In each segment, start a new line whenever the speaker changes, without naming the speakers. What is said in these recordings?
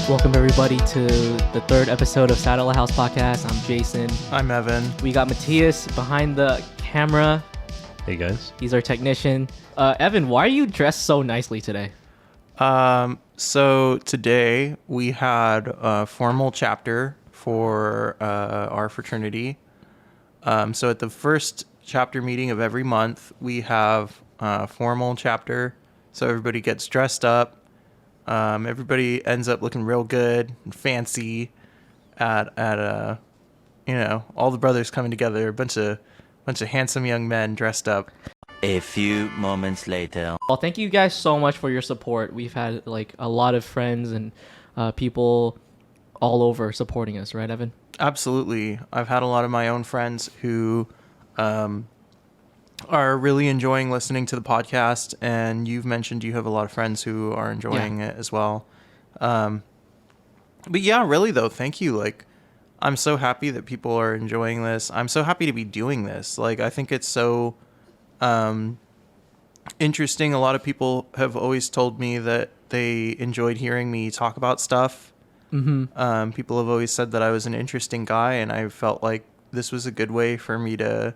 Welcome everybody to the third episode of Satellite House Podcast. I'm Jason.
I'm Evan.
We got Matthias behind the camera.
Hey guys.
He's our technician. Evan, why are you dressed so nicely today?
So today we had a formal chapter for our fraternity. So at the first chapter meeting of every month, we have a formal chapter. So everybody gets dressed up. Everybody ends up looking real good and fancy at all the brothers coming together, a bunch of handsome young men dressed up.
A few moments later.
Well, thank you guys so much for your support. We've had like a lot of friends and people all over supporting us, right, Evan?
Absolutely. I've had a lot of my own friends who are really enjoying listening to the podcast, and you've mentioned you have a lot of friends who are enjoying it as well. But yeah, really though, thank you. Like, I'm so happy that people are enjoying this. I'm so happy to be doing this. Like, I think it's so interesting. A lot of people have always told me that they enjoyed hearing me talk about stuff. Mm-hmm. People have always said that I was an interesting guy, and I felt like this was a good way for me to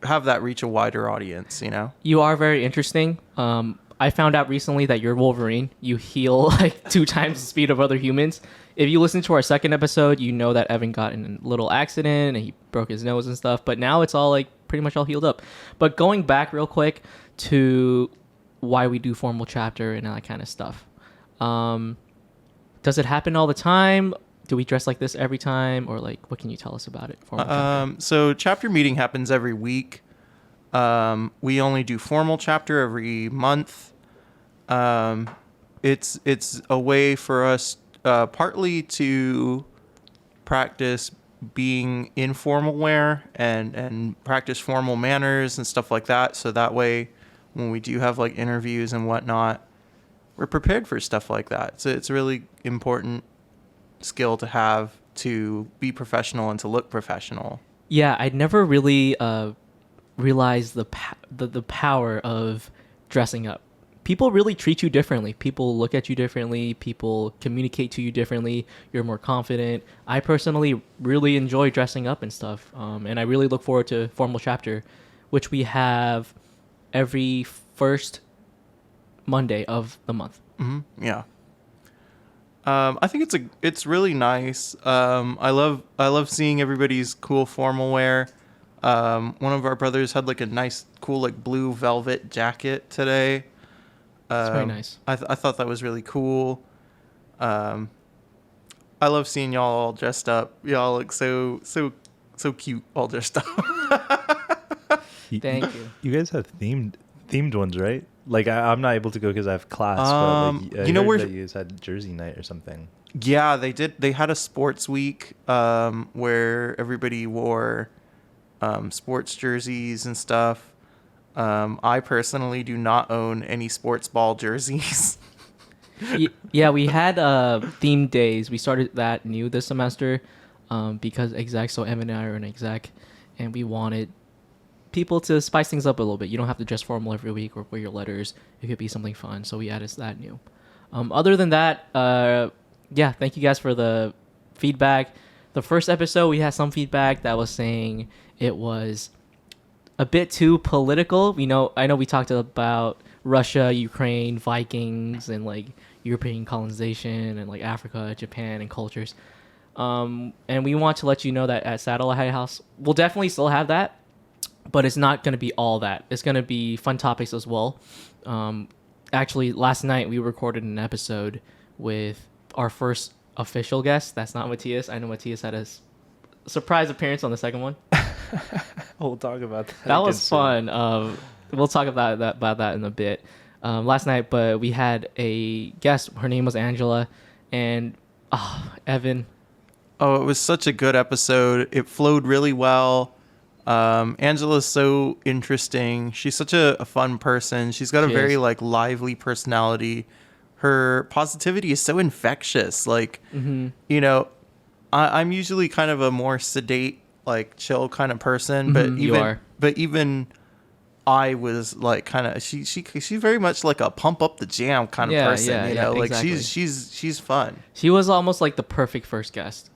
have that reach a wider audience, you know?
You are very interesting. I found out recently that you're Wolverine. You heal like 2 times the speed of other humans. If you listen to our second episode, you know that Evan got in a little accident and he broke his nose and stuff. But now it's all like pretty much all healed up. But going back real quick to why we do formal chapter and that kind of stuff. Does it happen all the time? Do we dress like this every time, or like what can you tell us about it?
So chapter meeting happens every week. We only do formal chapter every month. It's a way for us partly to practice being in formal wear and practice formal manners and stuff like that. So that way, when we do have like interviews and whatnot, we're prepared for stuff like that. So it's a really important skill to have to be professional and to look professional.
Yeah, I'd never really realized the power of dressing up. People really treat you differently. People look at you differently. People communicate to you differently. You're more confident. I personally really enjoy dressing up and stuff. And I really look forward to formal chapter, which we have every first Monday of the month.
Mm-hmm. Yeah. I think it's really nice. I love seeing everybody's cool formal wear. One of our brothers had like a nice, cool, like blue velvet jacket today.
It's very nice.
I thought that was really cool. I love seeing y'all all dressed up. Y'all look so cute, all dressed up.
Thank you.
You guys have themed ones, right? Like I'm not able to go because I have class. But like,
you know,
that you guys had Jersey night or something.
Yeah, they did. They had a sports week where everybody wore sports jerseys and stuff. I personally do not own any sports ball jerseys.
Yeah, we had themed days. We started that new this semester because exec. So Evan and I are an exec, and we wanted people to spice things up a little bit. You don't have to dress formal every week or wear your letters. It could be something fun. So we added that new. Other than that, yeah, thank you guys for the feedback. The first episode, we had some feedback that was saying it was a bit too political. I know we talked about Russia, Ukraine, Vikings, and like European colonization and like Africa, Japan, and cultures. And we want to let you know that at Satellite House, we'll definitely still have that. But it's not going to be all that. It's going to be fun topics as well. Actually, last night we recorded an episode with our first official guest. That's not Matthias. I know Matthias had a surprise appearance on the second one.
We'll talk about that.
That was fun. We'll talk about that in a bit. Last night, but we had a guest. Her name was Angela. And Evan.
Oh, it was such a good episode. It flowed really well. Angela's so interesting. She's such a fun person. She's got a very like lively personality. Her positivity is so infectious. Like, you know, I'm usually kind of a more sedate, like chill kind of person, but even I was like kind of she's very much like a pump up the jam kind of
Yeah,
person,
yeah,
you
yeah,
know, like
exactly.
she's fun.
She was almost like the perfect first guest.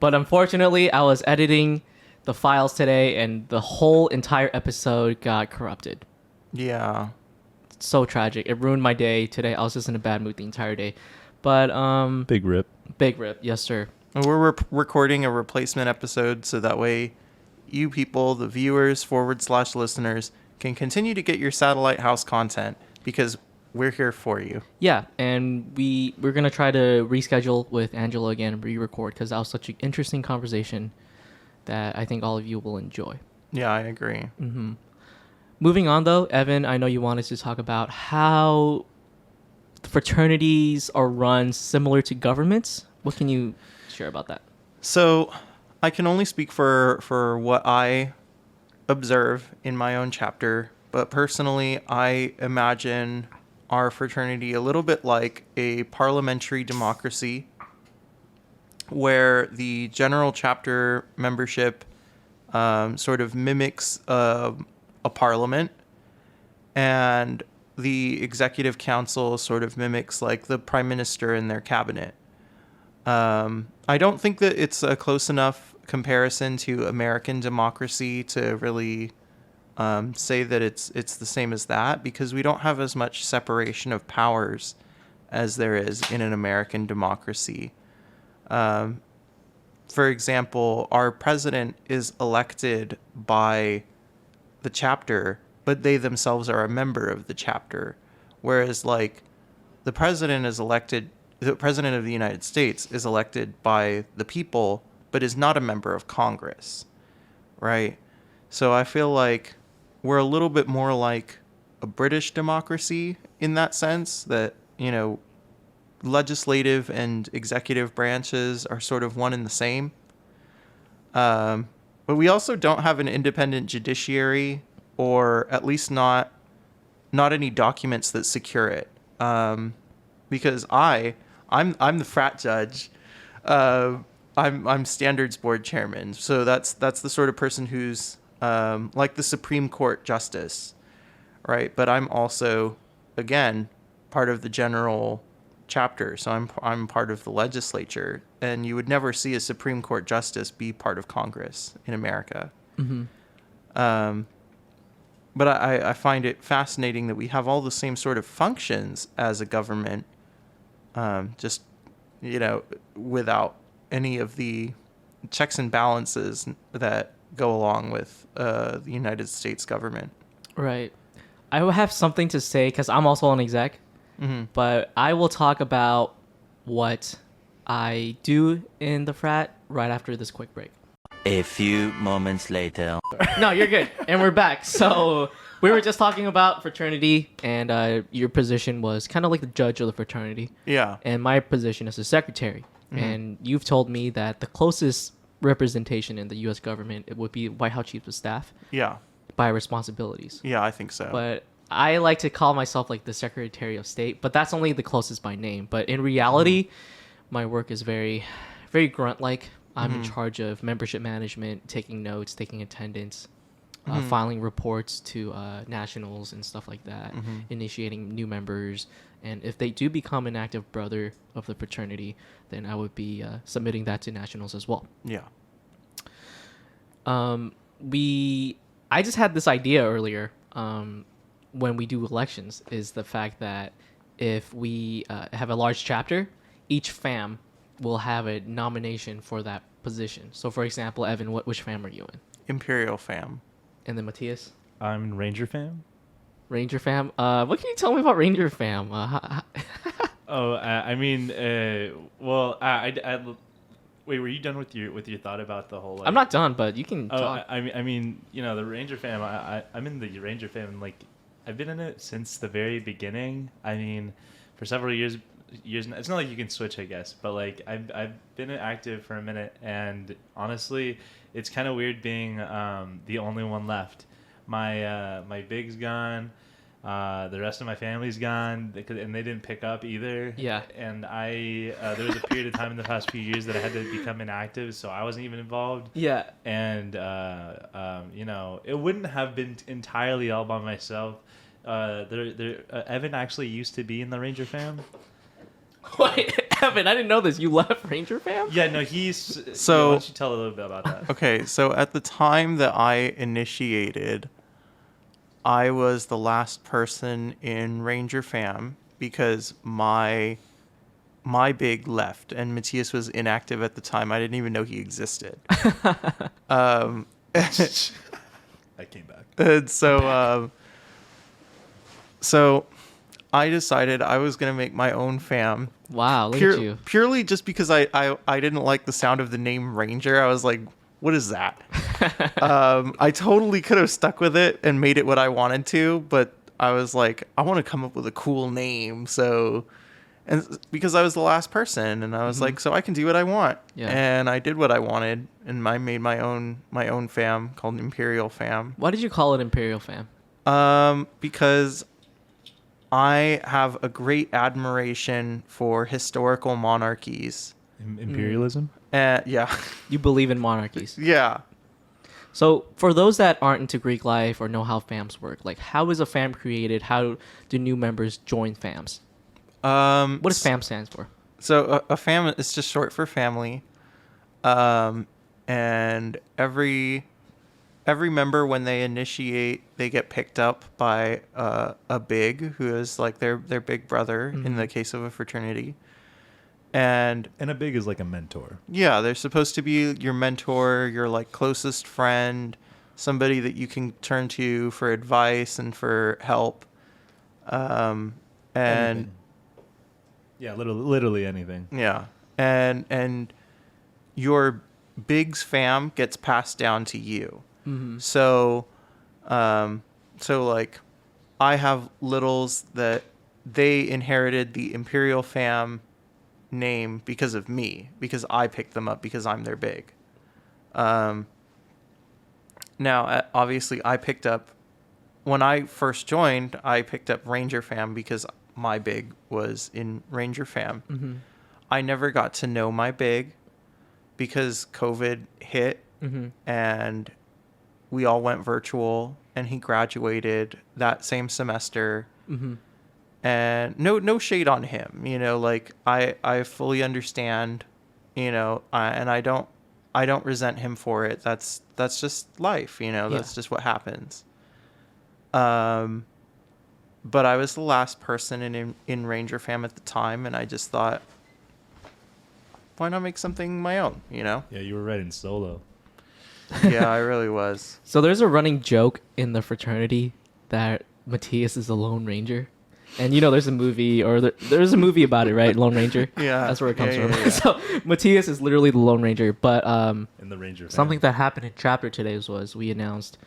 But unfortunately, I was editing the files today and the whole entire episode got corrupted.
Yeah.
So tragic. It ruined my day today. I was just in a bad mood the entire day. But
Big rip.
big rip. Yes, sir.
And we're recording a replacement episode so that way you people, the viewers, / listeners, can continue to get your satellite house content because we're here for you.
Yeah, and we're going to try to reschedule with Angela again and re-record cuz that was such an interesting conversation that I think all of you will enjoy.
Yeah, I agree.
Moving on though, Evan, I know you wanted to talk about how fraternities are run similar to governments. What can you share about that?
So I can only speak for what I observe in my own chapter, but personally, I imagine our fraternity a little bit like a parliamentary democracy where the general chapter membership sort of mimics a parliament, and the executive council sort of mimics like the prime minister and their cabinet. I don't think that it's a close enough comparison to American democracy to really say that it's the same as that, because we don't have as much separation of powers as there is in an American democracy. For example, our president is elected by the chapter, but they themselves are a member of the chapter. Whereas, like, the president of the United States is elected by the people, but is not a member of Congress, right? So I feel like we're a little bit more like a British democracy in that sense, that, you know, legislative and executive branches are sort of one and the same. But we also don't have an independent judiciary, or at least not any documents that secure it. Because I'm the frat judge. I'm standards board chairman, so that's the sort of person who's like the Supreme Court justice, right? But I'm also, again, part of the general chapter, so I'm part of the legislature, and you would never see a Supreme Court justice be part of Congress in America. But I find it fascinating that we have all the same sort of functions as a government, just, you know, without any of the checks and balances that go along with the United States government.
Right. I will have something to say because I'm also an exec, but I will talk about what I do in the frat right after this quick break.
A few moments later.
No, you're good. And we're back. So we were just talking about fraternity, and your position was kind of like the judge of the fraternity.
Yeah.
And my position is the secretary. And you've told me that the closest representation in the U.S. government, it would be White House Chief of Staff
Yeah.
by responsibilities.
Yeah, I think so.
But I like to call myself like the Secretary of State, but that's only the closest by name. But in reality, my work is very, very grunt-like. I'm in charge of membership management, taking notes, taking attendance, filing reports to nationals and stuff like that, initiating new members. And if they do become an active brother of the fraternity, then I would be submitting that to nationals as well.
Yeah.
I just had this idea earlier when we do elections, is the fact that if we have a large chapter, each fam will have a nomination for that position. So for example, Evan, which fam are you in?
Imperial fam.
And then Matthias?
I'm Ranger fam.
Ranger fam? What can you tell me about Ranger fam?
Oh, I mean, well, wait, were you done with your thought about the whole? Like,
I'm not done, but you can
Oh,
talk.
I mean, you know, the Ranger fam. I'm in the Ranger fam. Like, I've been in it since the very beginning. I mean, for several years. It's not like you can switch, I guess, but like I've been active for a minute, and honestly, it's kind of weird being the only one left. My big's gone. The rest of my family's gone, and they didn't pick up either.
Yeah.
And there was a period of time in the past few years that I had to become inactive, so I wasn't even involved.
Yeah.
And it wouldn't have been entirely all by myself. Evan actually used to be in the Ranger fam.
Wait, Evan, I didn't know this. You left Ranger fam?
Yeah, no, he's.
So-
why don't you tell a little bit about that?
Okay, so at the time that I initiated, I was the last person in Ranger Fam because my big left and Matthias was inactive at the time. I didn't even know he existed.
I came back.
And so I decided I was gonna make my own fam.
Wow, look at you.
Purely just because I didn't like the sound of the name Ranger. I was like, what is that? I totally could have stuck with it and made it what I wanted to, but I was like, I want to come up with a cool name. So, and because I was the last person, and I was like, so I can do what I want.
Yeah.
And I did what I wanted, and I made my own fam called Imperial Fam.
Why did you call it Imperial fam?
Because I have a great admiration for historical monarchies.
Imperialism?
Yeah.
You believe in monarchies.
Yeah.
So for those that aren't into Greek life or know how fams work, like how is a fam created? How do new members join fams? What does fam stands for?
So a fam is just short for family. And every member, when they initiate, they get picked up by a big, who is like their big brother in the case of a fraternity. And
a big is like a mentor.
yeah, they're supposed to be your mentor, your like closest friend, somebody that you can turn to for advice and for help. And
Anything. Yeah, literally anything.
yeah, and your big's fam gets passed down to you. So like I have littles that they inherited the Imperial fam name because of me, because I picked them up because I'm their big. Now, obviously, I picked up, when I first joined, I picked up Ranger Fam because my big was in Ranger Fam. I never got to know my big because COVID hit and we all went virtual, and he graduated that same semester. And no shade on him, like I fully understand, and I don't resent him for it. That's just life, that's just what happens. But I was the last person in Ranger Fam at the time, and I just thought, why not make something my own,
Yeah, you were writing solo.
Yeah, I really was.
So there's a running joke in the fraternity that Matthias is a Lone Ranger. And there's a movie, or there's a movie about it, right? Lone Ranger.
Yeah,
that's where it comes from.
yeah.
So Matthias is literally the Lone Ranger. But
In the Ranger fam.
something that happened in chapter today was we announced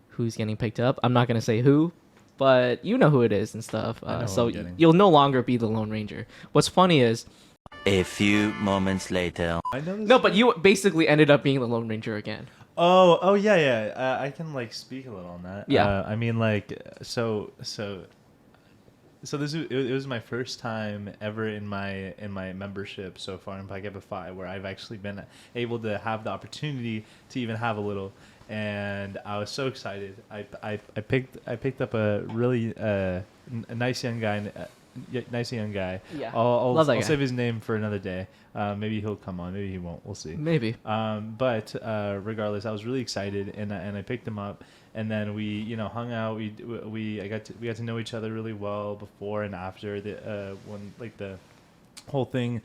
who's getting picked up. I'm not gonna say who, but you know who it is and stuff.
I know who
So
I'm getting.
you'll no longer be the Lone Ranger. What's funny is
A few moments later.
I know this.
no, but you basically ended up being the Lone Ranger again.
Oh yeah. I can like speak a little on that.
Yeah.
I mean, like, so it was my first time ever in my membership so far in Pi Kappa Phi where I've actually been able to have the opportunity to even have a little, and I was so excited. I picked up a really a nice young guy.
Yeah.
I'll
Love that guy.
save his name for another day. Maybe he'll come on. Maybe he won't. We'll see.
Maybe.
But regardless, I was really excited, and I picked him up, and then we hung out. We got to know each other really well before and after the when like the whole thing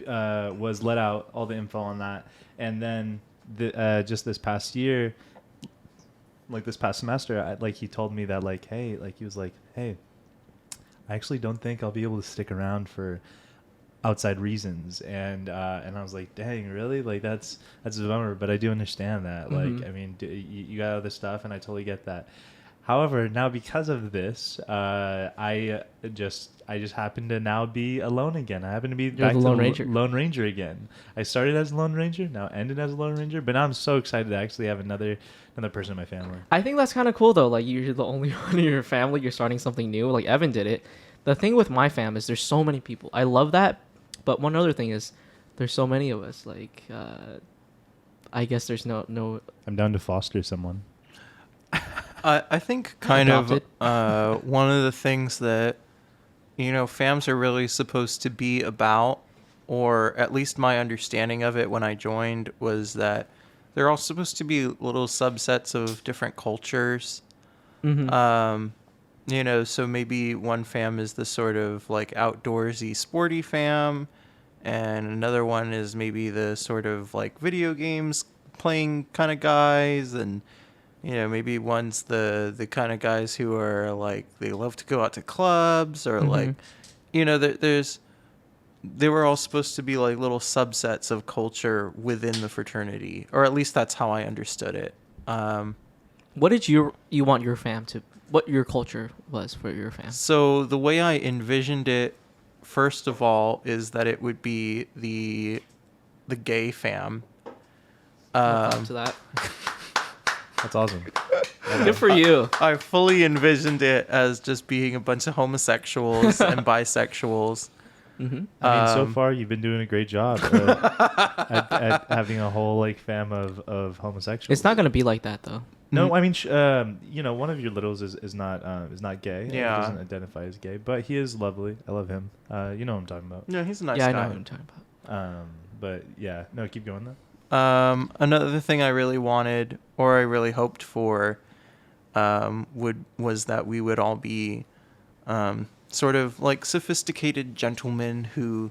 was let out, all the info on that, and then just this past year, like this past semester, he told me that he was like, hey, I actually don't think I'll be able to stick around for outside reasons, and I was like, dang, really? Like that's a bummer, but I do understand that. Like, I mean, you got other stuff, and I totally get that. However, now because of this, I just happen to now be alone again. I happen to be
You're
back
the
to
Lone Ranger.
Lone Ranger again. I started as a Lone Ranger, now ended as a Lone Ranger, but now I'm so excited to actually have another person in my family.
I think that's kind of cool though. Like you're the only one in your family. You're starting something new. Like Evan did it. The thing with my fam is there's so many people. I love that, but one other thing is there's so many of us. Like I guess there's no.
I'm down to foster someone.
I think kind
Adopted.
of one of the things that, fams are really supposed to be about, or at least my understanding of it when I joined, was that they're all supposed to be little subsets of different cultures.
Mm-hmm.
So maybe one fam is the sort of like outdoorsy, sporty fam, and another one is maybe the sort of like video games playing kind of guys, and maybe one's the kind of guys who are like they love to go out to clubs, or like they were all supposed to be like little subsets of culture within the fraternity, or at least that's how I understood it.
What did you want your fam to? What your culture was for your fam?
So the way I envisioned it, first of all, is that it would be the gay fam.
To that.
That's awesome.
Good for you.
I fully envisioned it as just being a bunch of homosexuals and bisexuals.
Mm-hmm.
I mean, so far you've been doing a great job at having a whole like fam of homosexuals.
It's not gonna be like that though.
No, I mean, one of your littles is not gay. He
Yeah.
doesn't identify as gay, but he is lovely. I love him. You know what I'm talking about.
Yeah, he's a nice
Yeah,
guy.
I know what I'm talking about.
But yeah, no, keep going though.
Another thing I really wanted, or I really hoped for, was that we would all be sort of like sophisticated gentlemen who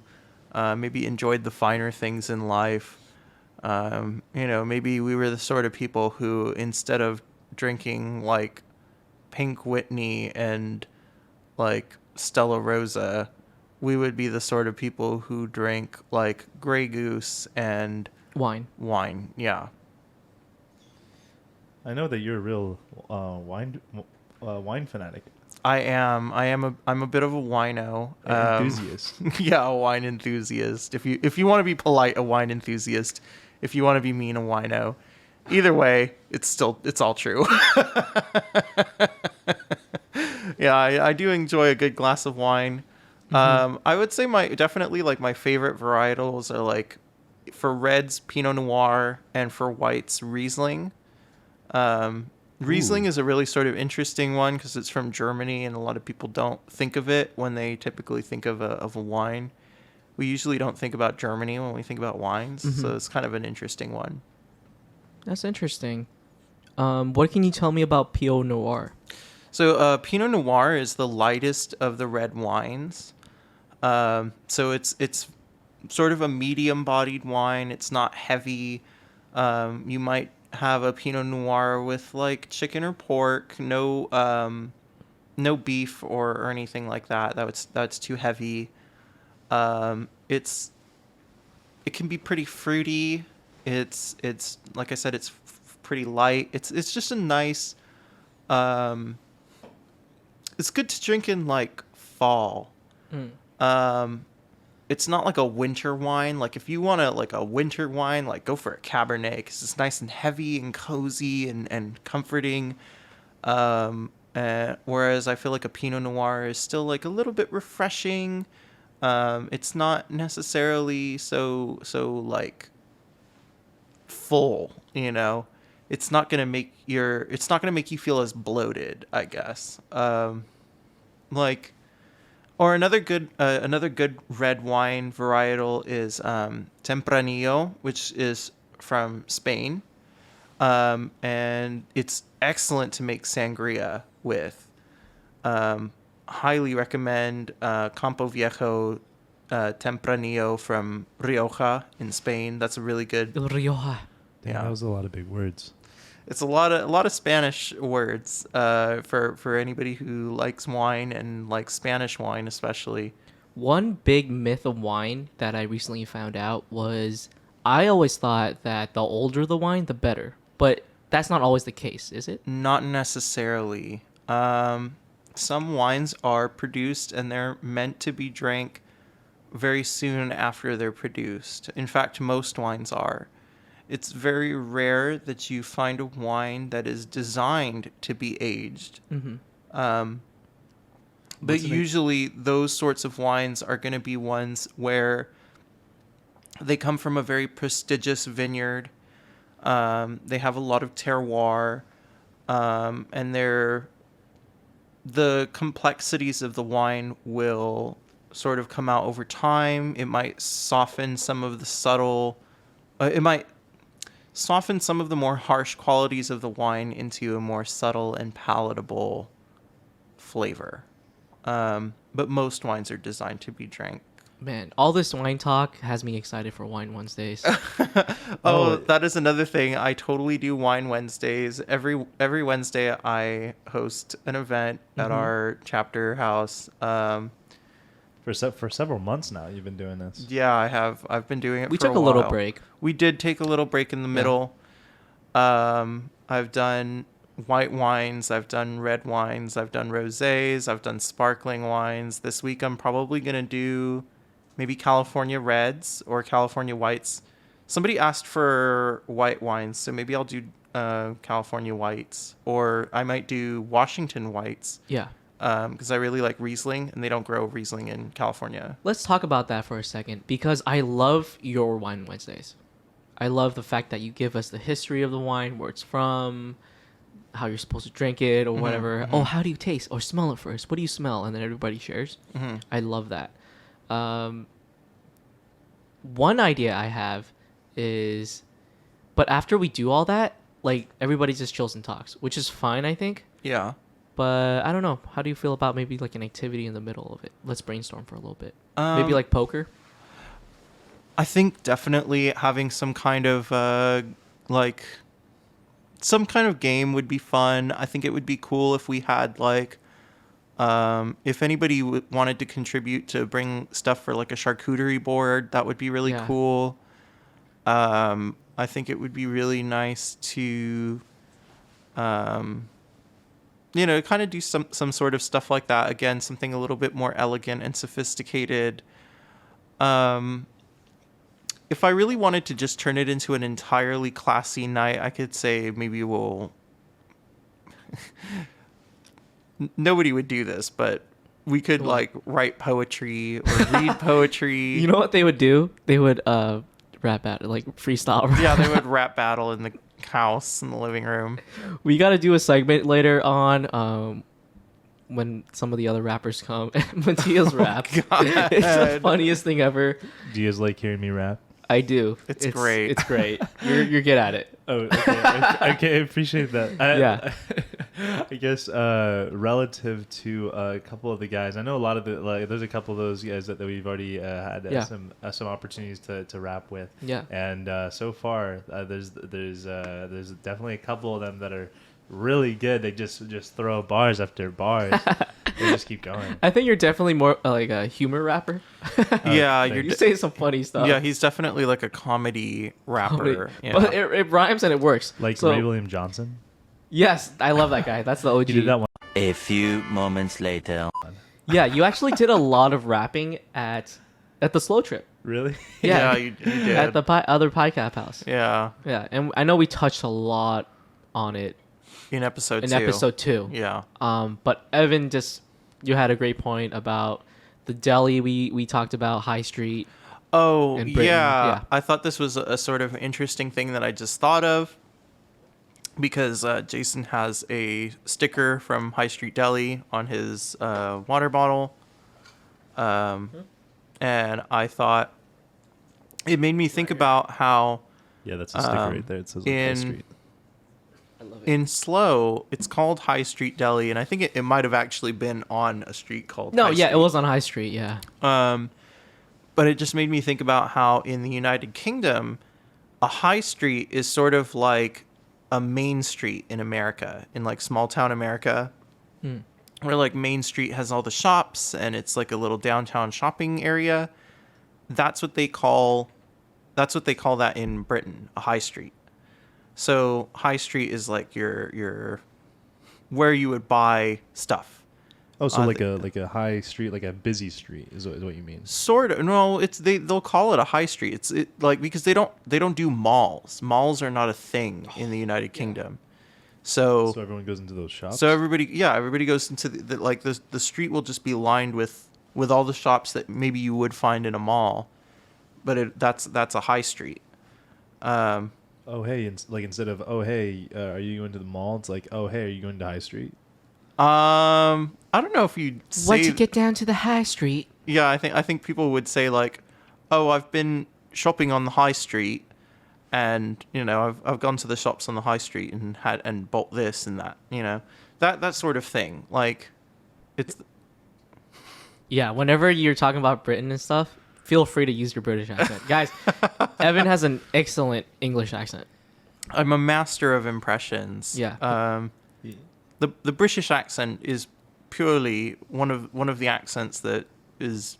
maybe enjoyed the finer things in life. Maybe we were the sort of people who, instead of drinking like Pink Whitney and like Stella Rosa, we would be the sort of people who drank like Grey Goose and
Wine.
Yeah.
I know that you're a real wine fanatic,
I'm a bit of a wino.
enthusiast.
Yeah, a wine enthusiast. If you want to be polite, a wine enthusiast. If you want to be mean, a wino. Either way, it's all true. Yeah, I do enjoy a good glass of wine.
Mm-hmm.
I would say definitely like my favorite varietals are like, for reds, Pinot Noir, and for whites, Riesling. Riesling is a really sort of interesting one because it's from Germany, and a lot of people don't think of it when they typically think of a wine. We usually don't think about Germany when we think about wines, so it's kind of an interesting one.
That's interesting. What can you tell me about Pinot Noir?
So Pinot Noir is the lightest of the red wines. So it's sort of a medium-bodied wine. It's not heavy. You might have a Pinot Noir with like chicken or pork, no beef or anything like that. That's too heavy. It can be pretty fruity. It's like I said, it's pretty light. It's just a nice. It's good to drink in like fall. It's not like a winter wine. Like if you want a winter wine, like go for a Cabernet because it's nice and heavy and cozy and comforting. Whereas I feel like a Pinot Noir is still like a little bit refreshing. It's not necessarily so like full, It's not gonna make you feel as bloated, I guess. Or another good red wine varietal is Tempranillo, which is from Spain, and it's excellent to make sangria with. Highly recommend Campo Viejo Tempranillo from Rioja in Spain. That's a really good.
Rioja.
Damn,
Yeah.
that was a lot of big words.
It's a lot of Spanish words for anybody who likes wine and likes Spanish wine especially.
One big myth of wine that I recently found out was I always thought that the older the wine, the better. But that's not always the case, is it?
Not necessarily. Some wines are produced and they're meant to be drank very soon after they're produced. In fact, most wines are. It's very rare that you find a wine that is designed to be aged.
Mm-hmm.
But
What's an
usually those sorts of wines are going to be ones where they come from a very prestigious vineyard. They have a lot of terroir, and the complexities of the wine will sort of come out over time. It might soften some of the it might soften some of the more harsh qualities of the wine into a more subtle and palatable flavor. But most wines are designed to be drank.
Man, all this wine talk has me excited for Wine Wednesdays.
Oh, that is another thing. I totally do Wine Wednesdays. Every Wednesday, I host an event at our chapter house.
For several months now, you've been doing this.
Yeah, I have. I've been doing it.
We
for
took a little
while.
break.
We did take a little break in the middle. I've done white wines. I've done red wines. I've done rosés. I've done sparkling wines. This week, I'm probably gonna do maybe California reds or California whites. Somebody asked for white wines, so maybe I'll do California whites, or I might do Washington whites.
Yeah.
Because I really like Riesling, and they don't grow Riesling in California.
Let's talk about that for a second, because I love your Wine Wednesdays. I love the fact that you give us the history of the wine, where it's from, how you're supposed to drink it, or whatever. Oh, how do you taste? Or smell it first. What do you smell? And then everybody shares. I love that. One idea I have is, but after we do all that, like, everybody just chills and talks, which is fine, I think.
Yeah.
But I don't know. How do you feel about maybe like an activity in the middle of it? Let's brainstorm for a little bit. Maybe like poker.
I think definitely having some kind of some kind of game would be fun. I think it would be cool if we had like if anybody wanted to contribute to bring stuff for like a charcuterie board, that would be really cool. I think it would be really nice to kind of do some sort of stuff like that. Again, something a little bit more elegant and sophisticated. If I really wanted to just turn it into an entirely classy night, I could say maybe we'll... Nobody would do this, but we could like write poetry or read poetry.
You know what they would do? They would rap at it, like freestyle rap.
Yeah, they would rap battle in the house in the living room.
We got to do a segment later on when some of the other rappers come and Matias rap. It's the funniest thing ever.
Do you guys like hearing me rap?
I do.
It's great.
It's great. You're good at it.
Oh, okay. Okay, I appreciate that.
Yeah.
I guess relative to a couple of the guys, I know a lot of there's a couple of those guys that we've already had some opportunities to rap with.
Yeah.
And so far, there's definitely a couple of them that are really good. They just throw bars after bars. They just keep going.
I think you're definitely more like a humor rapper.
Yeah,
you say some funny stuff.
Yeah, he's definitely like a comedy rapper. Yeah.
But it rhymes and it works.
Like
So,
Ray William Johnson.
Yes, I love that guy. That's the OG.
He did that one.
A few moments later.
Yeah, you actually did a lot of rapping at the Slow Trip.
Really?
Yeah, you did.
At the other PyCap house.
Yeah,
Yeah, and I know we touched a lot on it
in episode
in
2.
episode 2.
Yeah.
But Evan, you had a great point about the deli. We talked about High Street.
Oh,
in Britain.
yeah. I thought this was a sort of interesting thing that I just thought of because Jason has a sticker from High Street Deli on his water bottle. And I thought it made me think about how
Yeah, that's a sticker right there. It says on High Street.
I love it.
in Slow, it's called High Street Deli, and I think it might have actually been on a street called
No,
High
yeah,
Street.
it was on High Street. Yeah.
But it just made me think about how in the United Kingdom, a high street is sort of like a main street in America, in like small town America, where like Main Street has all the shops and it's like a little downtown shopping area. That's what they call that in Britain, a high street. So high street is like your where you would buy stuff.
Oh, so like
the-
a high street, like a busy street is what you mean.
Sort of. No, they'll call it a high street. It's like because they don't do malls. Malls are not a thing in the United Kingdom. So
everyone goes into those shops.
everybody goes into the street will just be lined with all the shops that maybe you would find in a mall, but that's a high street.
Oh hey, instead of oh hey, are you going to the mall? It's like oh hey, are you going to High Street?
I don't know if you'd say.
Once you get down to the high street,
Yeah, I think people would say like, oh, I've been shopping on the high street, and I've gone to the shops on the high street and bought this and that, that sort of thing. Like, it's
yeah. Whenever you're talking about Britain and stuff, feel free to use your British accent, guys. Evan has an excellent English accent.
I'm a master of impressions.
Yeah.
The British accent is purely one of the accents that is.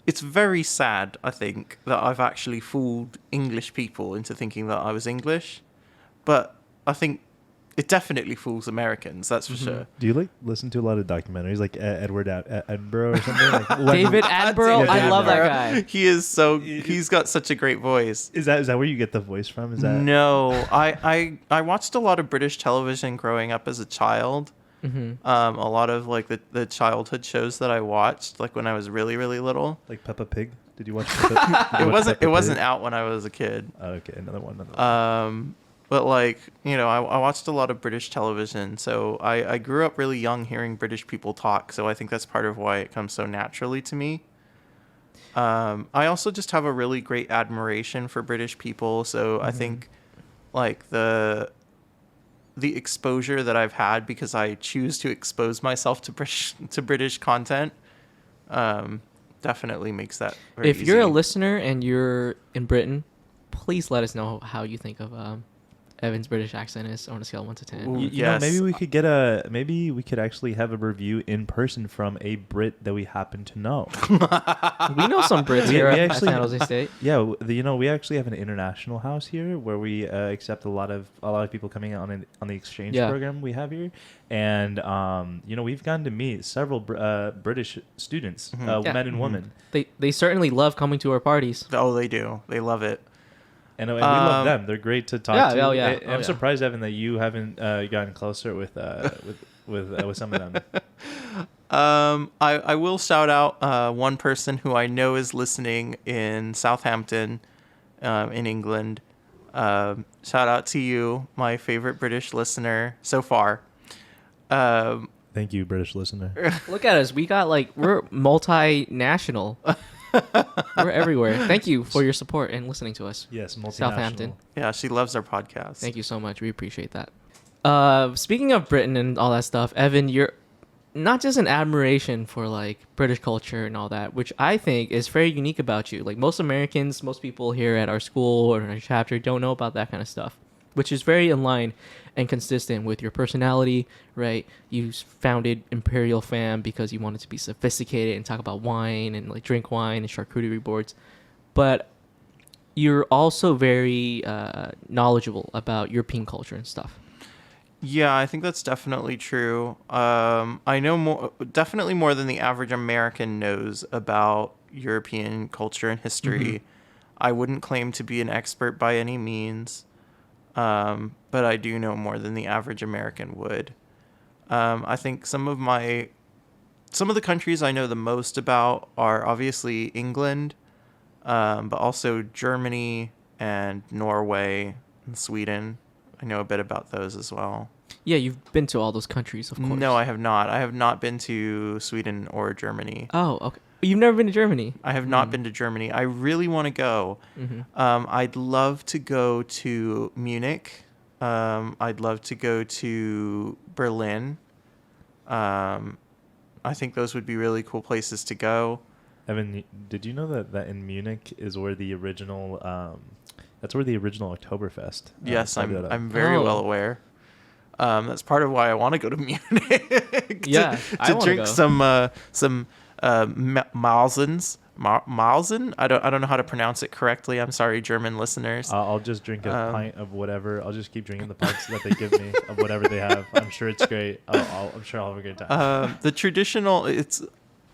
It's very sad, I think, that I've actually fooled English people into thinking that I was English, but I think it definitely fools Americans. That's for sure.
Do you listen to a lot of documentaries like Edward Attenborough or something? Like,
David Attenborough, I love that guy.
He is he's got such a great voice.
Is that where you get the voice from? Is that
No, I watched a lot of British television growing up as a child.
Mm-hmm.
A lot of like the childhood shows that I watched, like when I was really, really little.
like Peppa Pig? Did you watch? Peppa,
It wasn't out when I was a kid.
Oh, okay, another one.
But like I watched a lot of British television, so I grew up really young hearing British people talk. So I think that's part of why it comes so naturally to me. I also just have a really great admiration for British people. So I think like the exposure that I've had because I choose to expose myself to British content definitely makes that very
If you're a
easy.
listener and you're in Britain, please let us know how you think of Evan's British accent is on a scale of 1 to 10.
Ooh.
You
Yes.
know, maybe we could actually have a review in person from a Brit that we happen to know.
We know some Brits
We-
here
we
at
actually-
San Jose State.
Yeah, we actually have an international house here where we accept a lot of people coming out on the exchange
Yeah.
program we have here, and we've gotten to meet several British students,
Yeah.
men and women,
They certainly love coming to our parties.
Oh, they do. They love it.
and we love them. They're great to talk to.
Yeah, oh, yeah,
I'm
oh, yeah.
surprised, Evan, that you haven't gotten closer with some of them.
I will shout out one person who I know is listening in Southampton, in England. Shout out to you, my favorite British listener so far.
Thank you, British listener.
Look at us. We're multinational. We're everywhere. Thank you for your support and listening to us.
Yes, multinational.
Southampton.
Yeah, she loves our podcast.
Thank you so much. We appreciate that. Speaking of Britain and all that stuff, Evan, you're not just an admiration for like British culture and all that, which I think is very unique about you. Like most Americans, most people here at our school or in our chapter don't know about that kind of stuff, which is very in line and consistent with your personality, right? You founded Imperial Fam because you wanted to be sophisticated and talk about wine and like drink wine and charcuterie boards. But you're also very knowledgeable about European culture and stuff.
Yeah, I think that's definitely true. I know definitely more than the average American knows about European culture and history. I wouldn't claim to be an expert by any means, but I do know more than the average American would. I think some of the countries I know the most about are obviously England, but also Germany and Norway and Sweden. I know a bit about those as well.
Yeah, you've been to all those countries, of course.
No, I have not. I have not been to Sweden or Germany.
Oh, okay. You've never been to Germany?
I have not been to Germany. I really want to go. I'd love to go to Munich. I'd love to go to Berlin. I think those would be really cool places to go.
Evan, did you know that in Munich is where the original that's where the original Oktoberfest?
Yes,
started up.
I'm very
Oh.
well aware. That's part of why I want to go to Munich.
Yeah, I
to
wanna
drink
go.
some Malzens. Malzen? I don't know how to pronounce it correctly. I'm sorry, German listeners.
I'll just drink a pint of whatever. I'll just keep drinking the pints that they give me of whatever they have. I'm sure it's great. I'm sure I'll have a good time.
The traditional,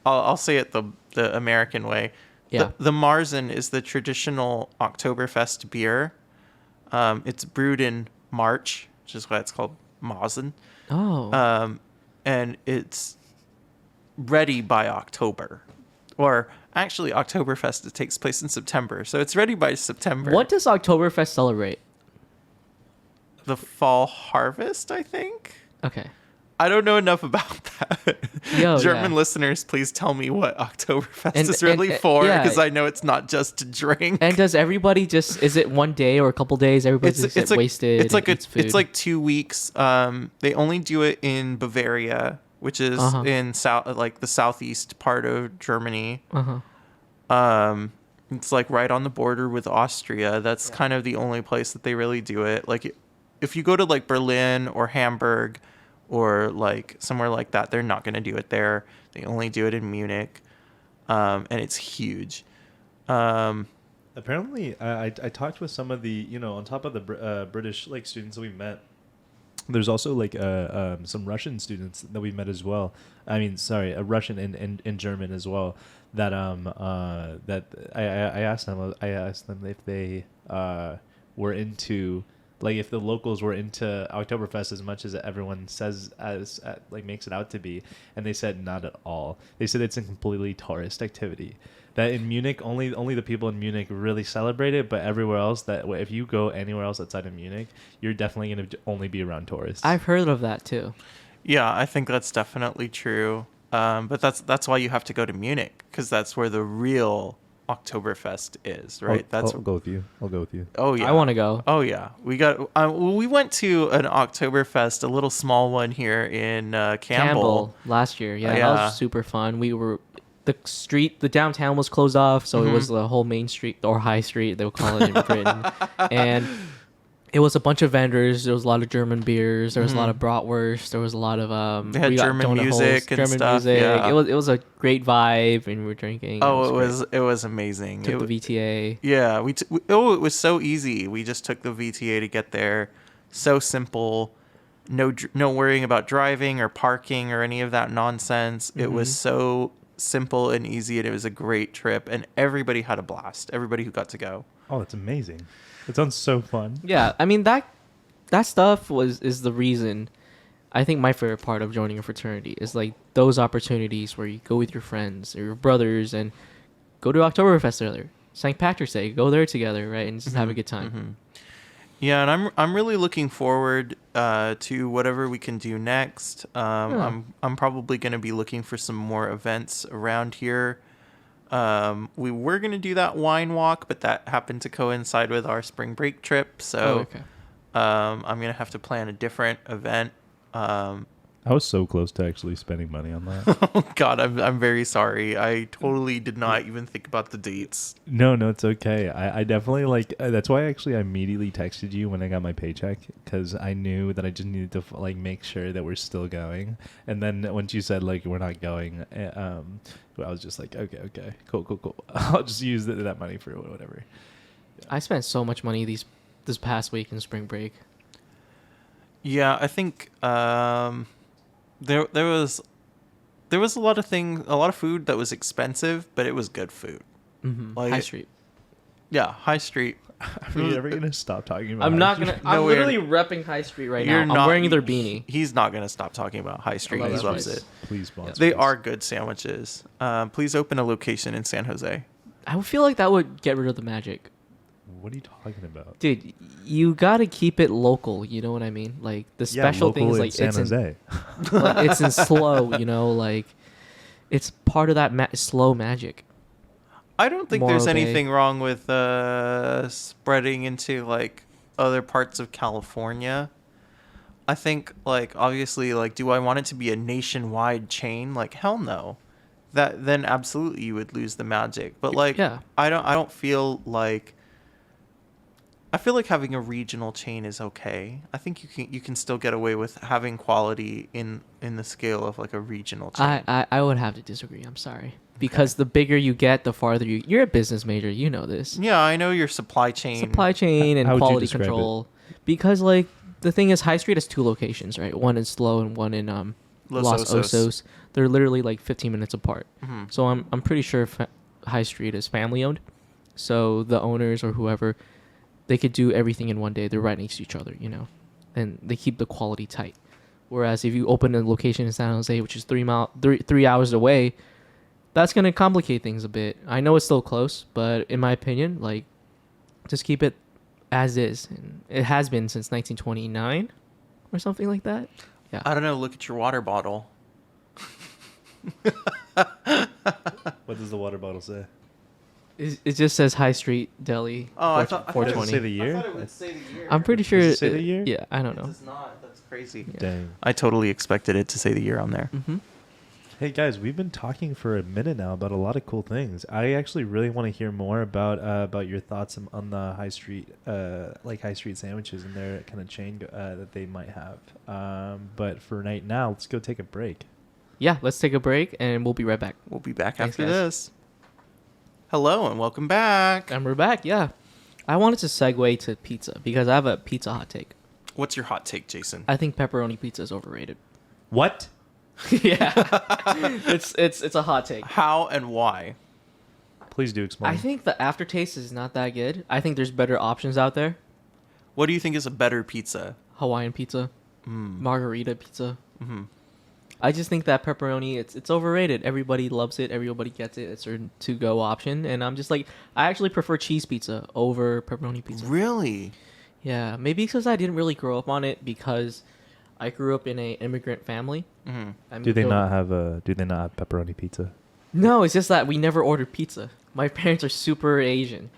I'll say it the American way.
Yeah.
The Marzen is the traditional Oktoberfest beer. It's brewed in March, which is why it's called Marzen.
Oh.
And it's ready by October. Or actually, Oktoberfest, it takes place in September. So it's ready by September.
What does Oktoberfest celebrate?
The fall harvest, I think?
Okay.
I don't know enough about that.
Yo,
German
yeah.
listeners, please tell me what Oktoberfest
And-
is really
and-
for,
yeah.
because I know it's not just to drink.
And does everybody just, is it one day or a couple days? Everybody just get wasted.
It's like
and eats food?
it's like 2 weeks. They only do it in Bavaria, which is in the southeast part of Germany. It's like right on the border with Austria. That's kind of the only place that they really do it. Like if you go to like Berlin or Hamburg or like somewhere like that, they're not going to do it there. They only do it in Munich. And it's huge.
Apparently, I talked with some of the, on top of the British like students that we met, there's also like some Russian students that we met as well. I mean, sorry, a Russian and German as well. That that I asked them if they were into, like, if the locals were into Oktoberfest as much as everyone says like makes it out to be, and they said not at all. They said it's a completely tourist activity. That in Munich, only the people in Munich really celebrate it, but everywhere else, that if you go anywhere else outside of Munich, you're definitely going to only be around tourists.
I've heard of that too.
Yeah, I think that's definitely true. But that's why you have to go to Munich, because that's where the real Oktoberfest is, right?
I'll go with you.
Oh yeah,
I want to go.
Oh yeah, we went to an Oktoberfest, a little small one here in Campbell.
Last year. Yeah, that
Yeah.
was super fun. The downtown was closed off, so it was the whole main street or high street, they would call it in Britain. And it was a bunch of vendors. There was a lot of German beers. There was a lot of bratwurst. There was a lot of
They had
we got
German
donut
music
holes,
and stuff, yeah.
It was a great vibe, and we were drinking.
It was amazing.
Took the VTA.
Yeah, it was so easy. We just took the VTA to get there. So simple. No worrying about driving or parking or any of that nonsense. It was so simple and easy, and it was a great trip, and everybody had a blast. Everybody who got to go.
Oh, that's amazing. It sounds so fun.
Yeah, I mean that stuff is the reason. I think my favorite part of joining a fraternity is like those opportunities where you go with your friends or your brothers and go to Oktoberfest together, St. Patrick's Day, go there together, right, and just have a good time.
Yeah, and I'm really looking forward to whatever we can do next. I'm probably going to be looking for some more events around here. We were going to do that wine walk, but that happened to coincide with our spring break trip, so
okay.
I'm going to have to plan a different event.
I was so close to actually spending money on that.
Oh God, I'm very sorry. I totally did not even think about the dates.
No, it's okay. I definitely that's why actually I immediately texted you when I got my paycheck, because I knew that I just needed to like make sure that we're still going. And then once you said like we're not going, I was just like, okay, cool. I'll just use that money for whatever.
I spent so much money this past week in spring break.
Yeah, I think there was a lot of food that was expensive, but it was good food. Like
High Street.
Yeah, High Street.
Are you ever gonna stop talking about?
I'm not
High
gonna.
Street?
I'm
No,
literally repping High Street right now. I'm wearing their beanie.
He's not gonna stop talking about High Street.
love
He
that
loves
place.
it.
Please sponsor.
They
us.
are good sandwiches. Please open a location in San Jose.
I would feel like that would get rid of the magic.
What are you talking about?
Dude, you gotta keep it local. You know what I mean? Like the special
local
things,
in
like
San
it's
Jose.
it's in slow. You know, like it's part of that slow magic.
I don't think
Morro
there's
Bay.
anything wrong with spreading into like other parts of California. I think like obviously like do I want it to be a nationwide chain? Like hell no. Then absolutely you would lose the magic. But like
Yeah.
I don't feel like I feel like having a regional chain is okay. I think you can still get away with having quality in the scale of like a regional chain.
I would have to disagree. I'm sorry. Because the bigger you get, the farther you're a business major. You know this.
Yeah, I know your supply chain.
Supply chain and
How would you
quality
describe
control. Because like the thing is, High Street has 2 locations, right? One in Slow and one in Los Osos. They're literally like 15 minutes apart.
Mm-hmm.
So I'm pretty sure High Street is family owned. So the owners or whoever, they could do everything in one day. They're right next to each other, you know, and they keep the quality tight. Whereas if you open a location in San Jose, which is 3 hours away, that's gonna complicate things a bit. I know it's still close, but in my opinion, like, just keep it as is. And it has been since 1929 or something like that. Yeah.
I don't know. Look at your water bottle.
What does the water bottle say?
It just says High Street Deli.
Oh, I thought- I thought it
Does it
420.
say the year?
I thought it would say the year.
I'm pretty sure.
Does it say the year?
Yeah, I don't
It
know.
does not. That's crazy.
Yeah.
Dang.
I totally expected it to say the year on there.
Mm-hmm.
Hey guys, we've been talking for a minute now about a lot of cool things. I actually really want to hear more about your thoughts on the high street, like high street sandwiches and their kind of chain that they might have. But for right now, let's go take a break.
Yeah, let's take a break and we'll be right back.
We'll be back
Thanks,
after
guys.
this. Hello and welcome back.
And we're back. Yeah, I wanted to segue to pizza because I have a pizza hot take.
What's your hot take, Jason?
I think pepperoni pizza is overrated.
What?
Yeah, it's a hot take.
How and why?
Please do explain.
I think the aftertaste is not that good. I think there's better options out there.
What do you think is a better pizza?
Hawaiian pizza, margarita pizza.
Mm-hmm.
I just think that pepperoni it's overrated. Everybody loves it. Everybody gets it. It's a to-go option, and I'm just like, I actually prefer cheese pizza over pepperoni pizza.
Really?
Yeah, maybe because I didn't really grow up on it because I grew up in a immigrant family.
Mm-hmm.
I
Do they
moved
not have pepperoni pizza?
No, it's just that we never ordered pizza. My parents are super Asian.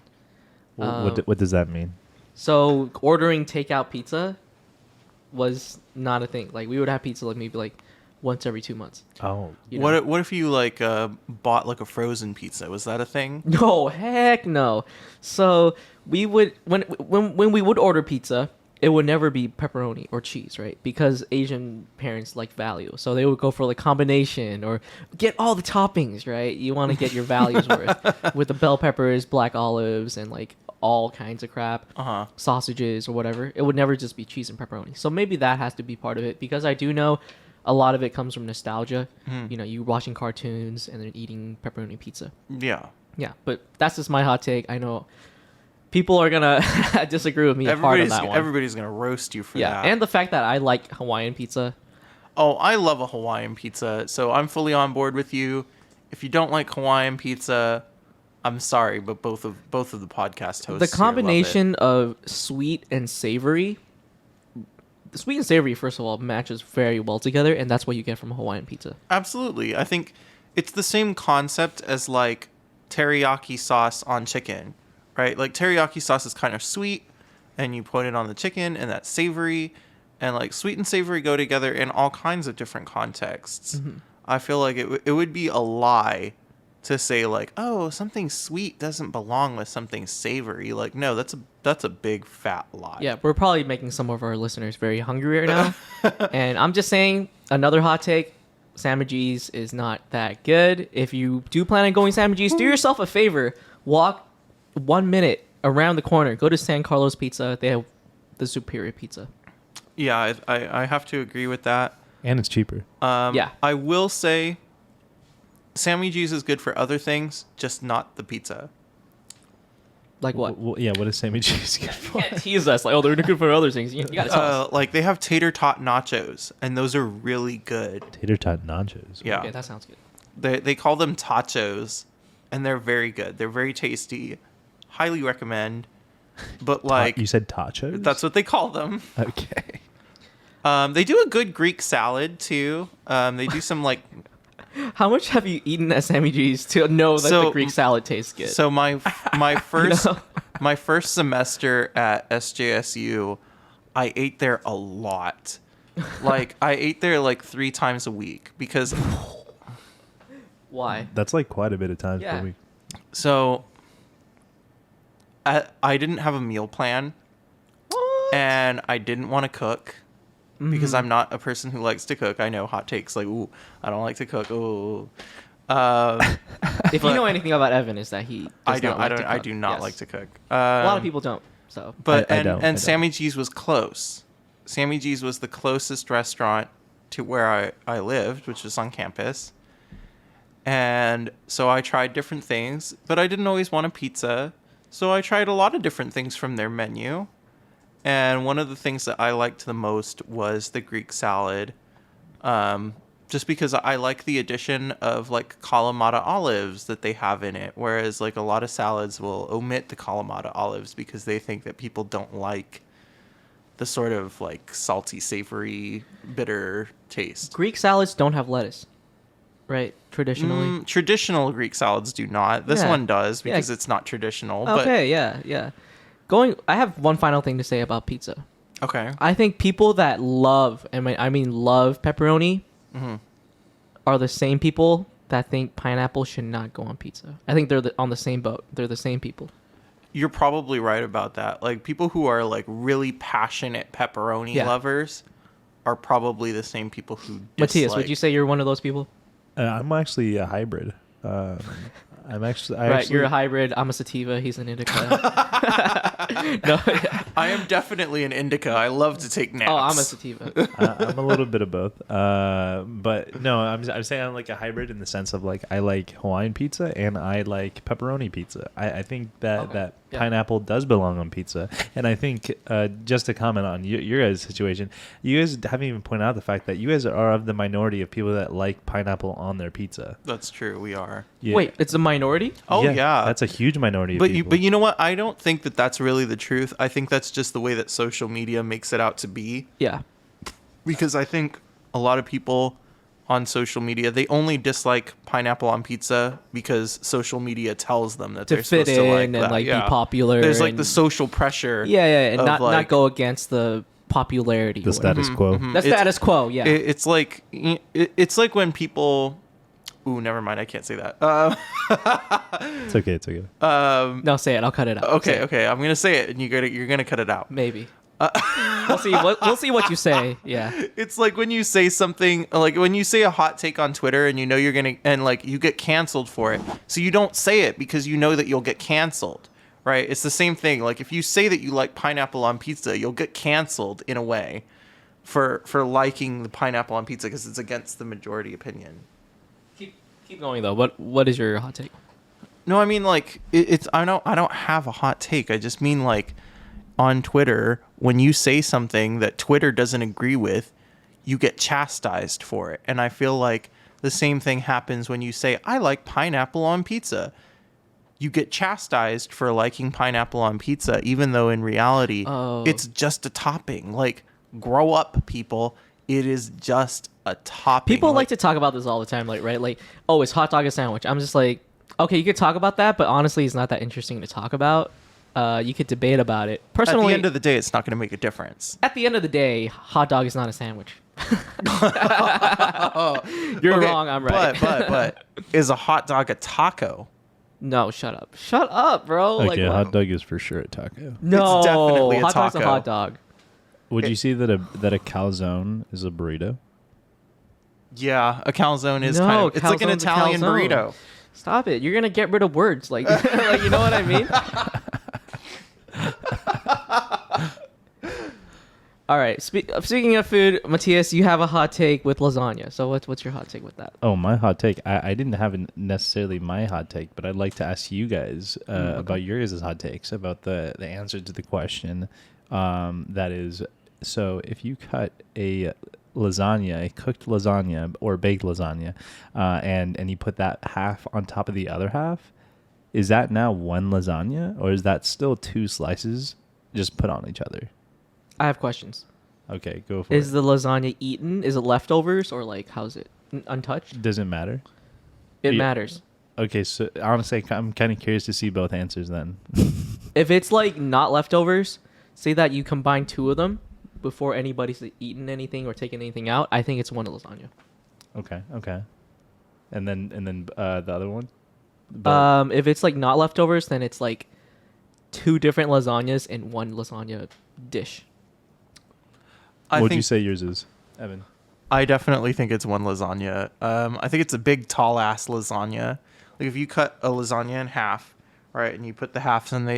What does that mean?
So ordering takeout pizza was not a thing. Like we would have pizza like maybe like once every 2 months.
Oh,
You know?
What if you like bought like a frozen pizza? Was that a thing?
No, heck no. So we would when we would order pizza, it would never be pepperoni or cheese, right? Because Asian parents like value. So they would go for like combination or get all the toppings, right? You want to get your values worth with the bell peppers, black olives, and like all kinds of crap,
Uh-huh.
sausages or whatever. It would never just be cheese and pepperoni. So maybe that has to be part of it because I do know a lot of it comes from nostalgia. You know, you watching cartoons and then eating pepperoni pizza.
Yeah.
Yeah, but that's just my hot take. I know people are gonna disagree with me hard on that one.
Everybody's gonna roast you for
Yeah,
that.
and the fact that I like Hawaiian pizza.
Oh, I love a Hawaiian pizza, so I'm fully on board with you. If you don't like Hawaiian pizza, I'm sorry, but both of the podcast hosts
The
here love it.
combination of sweet and savory. The sweet and savory, first of all, matches very well together, and that's what you get from Hawaiian pizza.
Absolutely. I think it's the same concept as like teriyaki sauce on chicken, right? Like teriyaki sauce is kind of sweet and you put it on the chicken and that's savory, and like sweet and savory go together in all kinds of different contexts. I feel like it would be a lie to say like, oh, something sweet doesn't belong with something savory. Like, no, that's a big fat lie.
Yeah, we're probably making some of our listeners very hungry right now. And I'm just saying, another hot take, Sandwichies is not that good. If you do plan on going Sandwichies, do yourself a favor. Walk 1 minute around the corner. Go to San Carlos Pizza. They have the superior pizza.
Yeah, I have to agree with that.
and it's cheaper.
Yeah.
I will say Sammy G's is good for other things, just not the pizza.
Like what?
Yeah, what is Sammy G's good
You
for?
can't tease us like, oh, they're good for other things. You gotta tell us.
Like they have tater tot nachos, and those are really good.
Tater tot nachos.
Yeah,
Okay, that sounds good.
they call them tachos, and they're very good. They're very tasty. Highly recommend. But like
You said tachos?
that's what they call them.
Okay.
They do a good Greek salad too. They do some like
How much have you eaten at Sammy G's to know that
So-
the Greek salad tastes good?
So my first
know?
my first semester at SJSU, I ate there a lot. Like I ate there like 3 times a week because
Why?
That's like quite a bit of times
Yeah.
per week.
so I didn't have a meal plan, and I didn't want to cook because I'm not a person who likes to cook. I know hot takes like, ooh, I don't like to cook. Ooh.
If you know anything about Evan, is that he does not like to
I
cook.
do not
Yes.
like to cook.
A lot of people don't. So,
But
I don't.
Sammy G's was close. Sammy G's was the closest restaurant to where I lived, which was on campus. And so I tried different things, but I didn't always want a pizza. So I tried a lot of different things from their menu. And one of the things that I liked the most was the Greek salad. Just because I like the addition of like Kalamata olives that they have in it. Whereas like a lot of salads will omit the Kalamata olives because they think that people don't like the sort of like salty, savory, bitter taste.
Greek salads don't have lettuce, right? Traditionally.
Traditional Greek salads do not. This
Yeah.
one does because
Yeah.
it's not traditional.
Okay, yeah. I have one final thing to say about pizza.
But okay.
I think people that love, and I mean love pepperoni, are the same people that think pineapple should not go on pizza. I think they're on the same boat. They're the same people.
You're probably right about that. Like people who are like really passionate pepperoni
Yeah.
lovers are probably the same people who
Matthias, would
dislike-
you say you're one of those people?
I'm actually a hybrid. I'm actually.
Right, you're a hybrid. I'm a sativa. He's an indica. No,
I am definitely an indica. I love to take naps.
oh, I'm a sativa.
I'm a little bit of both. But no, I'm saying I'm like a hybrid in the sense of like I like Hawaiian pizza and I like pepperoni pizza. I think that
Yeah.
pineapple does belong on pizza. And I think just to comment on your guys' situation, you guys haven't even pointed out the fact that you guys are of the minority of people that like pineapple on their pizza.
That's true. We are.
Yeah.
Wait, it's a minority?
Oh yeah.
That's a huge minority.
But
of people.
you know what? I don't think that that's really the truth. I think that's just the way that social media makes it out to be.
Yeah.
Because I think a lot of people on social media, they only dislike pineapple on pizza because social media tells them that
To
they're
fit
supposed to like
in and
that.
like
Yeah.
be popular.
There's like
and-
the social pressure.
Yeah, and
of,
not
like-
go against the popularity.
the
or whatever.
status quo.
The
It's-
status quo, yeah.
It's like it's like when people. Ooh, never mind. I can't say that.
It's okay. It's okay.
No, say it. I'll cut it out. Say
Okay,
it.
okay. I'm gonna say it, and you're gonna cut it out.
Maybe. We'll see. We'll see what you say. Yeah.
It's like when you say something, like when you say a hot take on Twitter, and you know you're gonna, and like you get canceled for it, so you don't say it because you know that you'll get canceled, right? It's the same thing. Like if you say that you like pineapple on pizza, you'll get canceled in a way for liking the pineapple on pizza because it's against the majority opinion.
Keep going though. What is your hot take?
No, I mean like it's I don't have a hot take. I just mean like on Twitter when you say something that Twitter doesn't agree with, you get chastised for it. And I feel like the same thing happens when you say I like pineapple on pizza. You get chastised for liking pineapple on pizza even though in reality
Oh.
it's just a topping. Like grow up, people. It is just a topping.
People like to talk about this all the time, like right, like oh, is hot dog a sandwich? I'm just like, okay, you could talk about that, but honestly, it's not that interesting to talk about. You could debate about it.
at
Personally,
the end of the day, it's not going to make a difference.
day, hot dog is not a sandwich. You're
Okay,
wrong. I'm right.
But is a hot dog a taco?
No, shut up. Shut up, bro.
Okay,
like,
a
wow.
hot dog is for sure a taco.
No,
It's definitely a
hot dog's a
taco.
hot dog.
Would you see that a calzone is a burrito?
Yeah, a calzone is
No,
kind of. It's like an
calzone's a
Italian
calzone.
burrito.
Stop it. You're gonna get rid of words, like, like you know what I mean. All right. Speaking of food, Matthias, you have a hot take with lasagna. So what's your hot take with that?
Oh, my hot take. I didn't have necessarily my hot take, but I'd like to ask you guys about your guys' hot takes about the answer to the question. That is, so if you cut a lasagna, a cooked lasagna or baked lasagna, and you put that half on top of the other half, is that now one lasagna or is that still two slices just put on each other?
I have questions.
Okay, go for
Is
it.
the lasagna eaten? Is it leftovers or like how's it untouched?
Does it matter?
It
Yeah.
matters.
Okay, so honestly, I'm kind of curious to see both answers then.
If it's like not leftovers, say that you combine two of them before anybody's eaten anything or taken anything out. I think it's one lasagna.
Okay. And then the other one?
If it's like not leftovers, then it's like 2 different lasagnas in one lasagna dish.
I
What would you
think
say yours is, Evan?
I definitely think it's one lasagna. I think it's a big, tall ass lasagna. Like if you cut a lasagna in half, right, and you put the halves in,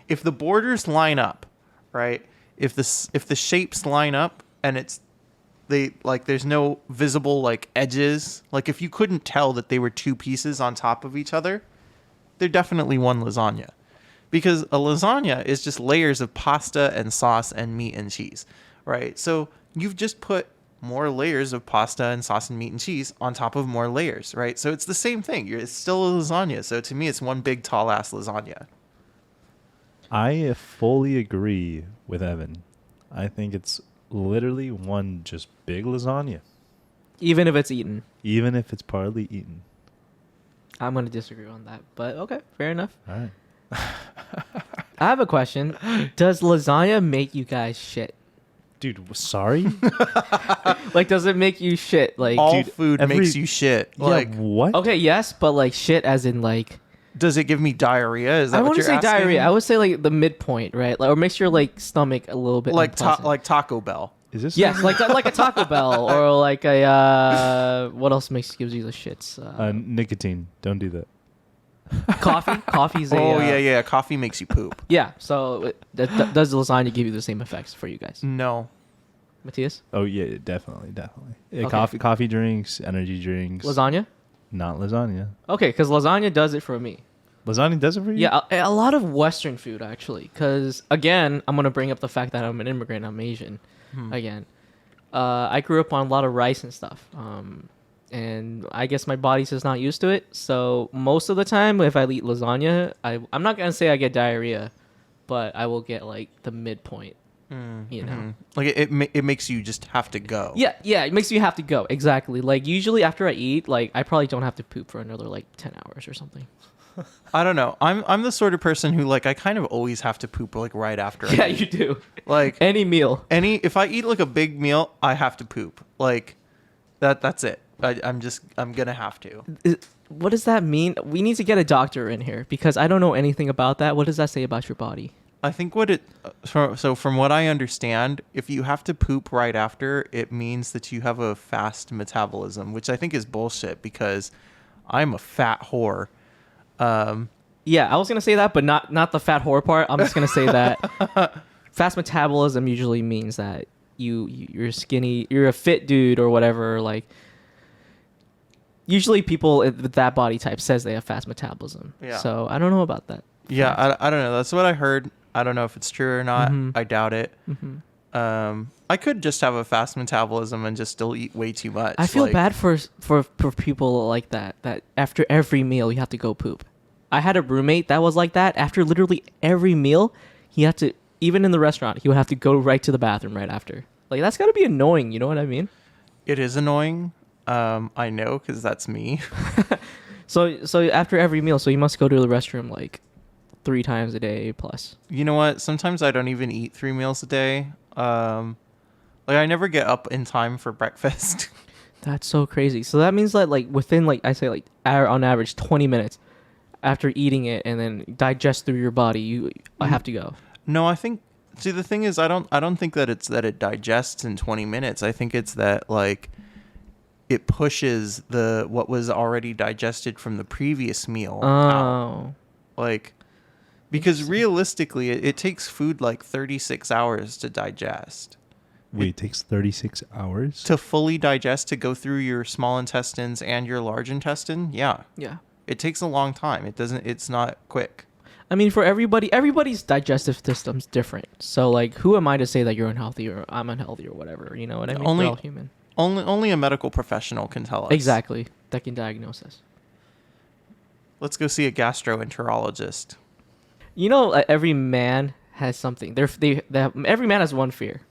if the borders line up, right, if the shapes line up and there's no visible like edges, like if you couldn't tell that they were 2 pieces on top of each other, they're definitely one lasagna. Because a lasagna is just layers of pasta and sauce and meat and cheese, right? So you've just put more layers of pasta and sauce and meat and cheese on top of more layers, right? So it's the same thing. It's still a lasagna. So to me, it's one big tall ass lasagna.
I fully agree with Evan. I think it's literally one just big lasagna,
Even if it's eaten.
even if it's partly eaten.
I'm going to disagree on that. But okay, fair enough.
All right.
I have a question. Does lasagna make you guys shit?
Dude, sorry?
Like, does it make you shit? Like,
All
dude,
food
every-
makes you shit. Like,
yeah, what?
okay, yes, but like shit as in like...
does it give me diarrhea? Is that
I
what
want to
you're
say
asking?
diarrhea. I would say like the midpoint, right? Like, or makes your like stomach a little bit
like
unpleasant.
like Taco Bell.
Is this
Yes, like a Taco Bell or like a what else gives you the shits?
nicotine? Don't do that.
Coffee. Coffee's a
Oh yeah. Coffee makes you poop.
yeah. So does the lasagna give you the same effects for you guys,
No.
Matthias?
Oh yeah, definitely. Yeah,
Okay.
coffee drinks, energy drinks.
Lasagna.
Not lasagna.
Okay, because lasagna does it for me.
Lasagna does it for you?
Yeah, a lot of Western food actually. Because again, I'm gonna bring up the fact that I'm an immigrant. I'm Asian. Again, I grew up on a lot of rice and stuff. And I guess my body's just not used to it. So most of the time, if I eat lasagna, I'm not gonna say I get diarrhea, but I will get like the midpoint. You know.
Like it makes you just have to go.
Yeah, it makes you have to go. Exactly. Like usually after I eat, like I probably don't have to poop for another like 10 hours or something.
I don't know. I'm the sort of person who like I kind of always have to poop like right after.
Yeah,
I eat.
you do.
Like
Any meal.
if I eat like a big meal, I have to poop. Like that's it. I'm gonna have to.
What does that mean? We need to get a doctor in here because I don't know anything about that. What does that say about your body?
I think so from what I understand, if you have to poop right after, it means that you have a fast metabolism, which I think is bullshit because I'm a fat whore.
Yeah, I was gonna say that, but not the fat whore part. I'm just gonna say that fast metabolism usually means that you're skinny, you're a fit dude or whatever. Like usually people with that body type says they have fast metabolism.
Yeah.
So I don't know about that.
Yeah, I don't know. That's what I heard. I don't know if it's true or not. I doubt it. I could just have a fast metabolism and just still eat way too much.
I feel
like,
bad for people like that after every meal you have to go poop. I had a roommate that was like that. After literally every meal, he had to, even in the restaurant, he would have to go right to the bathroom right after. Like that's got to be annoying. You know what I mean?
It is annoying. I know because that's me.
So after every meal, so you must go to the restroom like 3 times a day plus.
You know what? Sometimes I don't even eat 3 meals a day. Like I never get up in time for breakfast.
That's so crazy. So that means that like within like I say like on average 20 minutes after eating it and then digest through your body, you have to go.
No, I think. See, the thing is, I don't think that it's that it digests in 20 minutes. I think it's that like it pushes what was already digested from the previous meal out.
Oh.
Like, because realistically, it takes food like 36 hours to digest.
Wait, it takes 36 hours?
To fully digest, to go through your small intestines and your large intestine, yeah.
Yeah.
It takes a long time. It's not quick.
I mean, for everybody's digestive system's different. So, like, who am I to say that you're unhealthy or I'm unhealthy or whatever? You know what I mean? We're all human.
Only a medical professional can tell us.
Exactly. That can diagnose us.
Let's go see a gastroenterologist.
You know, every man has something. Every man has one fear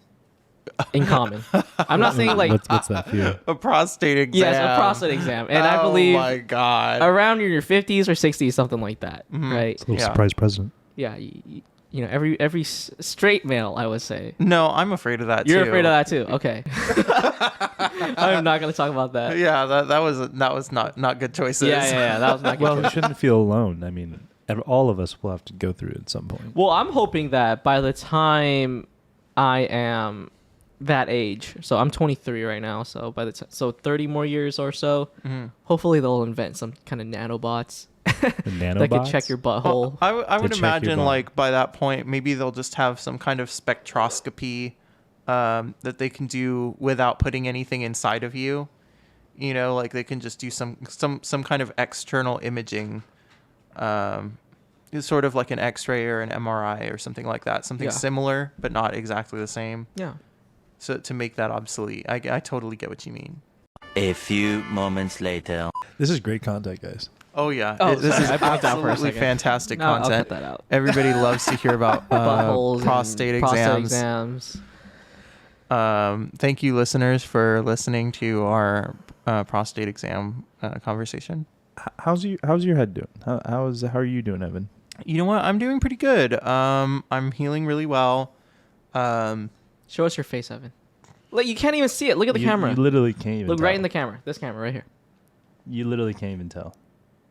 in common. I'm not saying, like...
What's that fear?
A prostate exam.
Yes, a prostate exam. And I believe...
Oh, my God.
Around your 50s or 60s, something like that, right?
Little
Yeah.
surprise present.
Yeah, you know, every straight male, I would say.
No, I'm afraid of that, too.
You're afraid of that, too? Okay. I'm not going to talk about that.
Yeah, that was not good choices.
Yeah, that was not good.
Well, you shouldn't feel alone. I mean, all of us will have to go through it at some point.
Well, I'm hoping that by the time I am that age, so I'm 23 right now, so by the so 30 more years or so, hopefully they'll invent some kind of nanobots that could check your butthole.
Well, I would
check your
imagine
bone.
like by that point, maybe they'll just have some kind of spectroscopy that they can do without putting anything inside of you. You know, like they can just do some kind of external imaging, it's sort of like an X-ray or an MRI or something like that. Something
Yeah.
similar, but not exactly the same.
Yeah.
So to make that obsolete, I totally get what you mean.
A few moments later.
This is great content, guys.
Oh yeah,
Oh,
this
sorry,
is
I blanked out for a
absolutely
second.
fantastic
No, I'll
content.
cut that out.
Everybody loves to hear about
Buttholes, and
prostate exams. Thank you, listeners, for listening to our prostate exam conversation.
How's your head doing? How are you doing, Evan?
You know what? I'm doing pretty good. I'm healing really well.
Show us your face, Evan. Look, you can't even see it. Look at the
You-
camera.
You literally can't even
Look
tell.
right in the camera. This camera right here.
You literally can't even tell.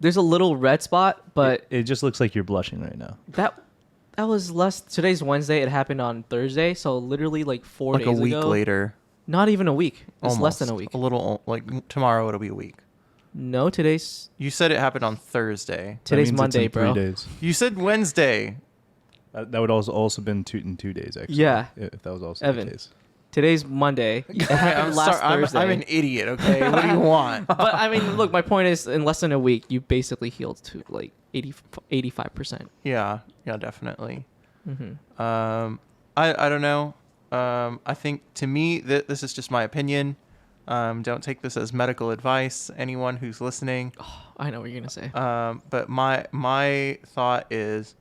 There's a little red spot, but
It just looks like you're blushing right now.
that was less. Today's Wednesday. It happened on Thursday, so literally like 4
Like
days
a week
ago.
later.
Not even a week. It's
Almost.
less than a week.
A little, like tomorrow it'll be a week.
No, today's
You said it happened on Thursday.
That
today's
means it's in
Monday, bro.
3 days.
You said Wednesday.
That would also been in 2 days, actually.
Yeah.
If that was also
Evan.
the case.
Today's Monday. It
Okay,
happened
I'm
last
sorry.
Thursday.
I'm an idiot. Okay, what do you want?
But I mean, look, my point is, in less than a week, you basically healed to like 85%.
Yeah, definitely.
Mm-hmm.
I don't know. I think to me this is just my opinion. Don't take this as medical advice. Anyone who's listening.
I know what you're gonna say.
But my thought is,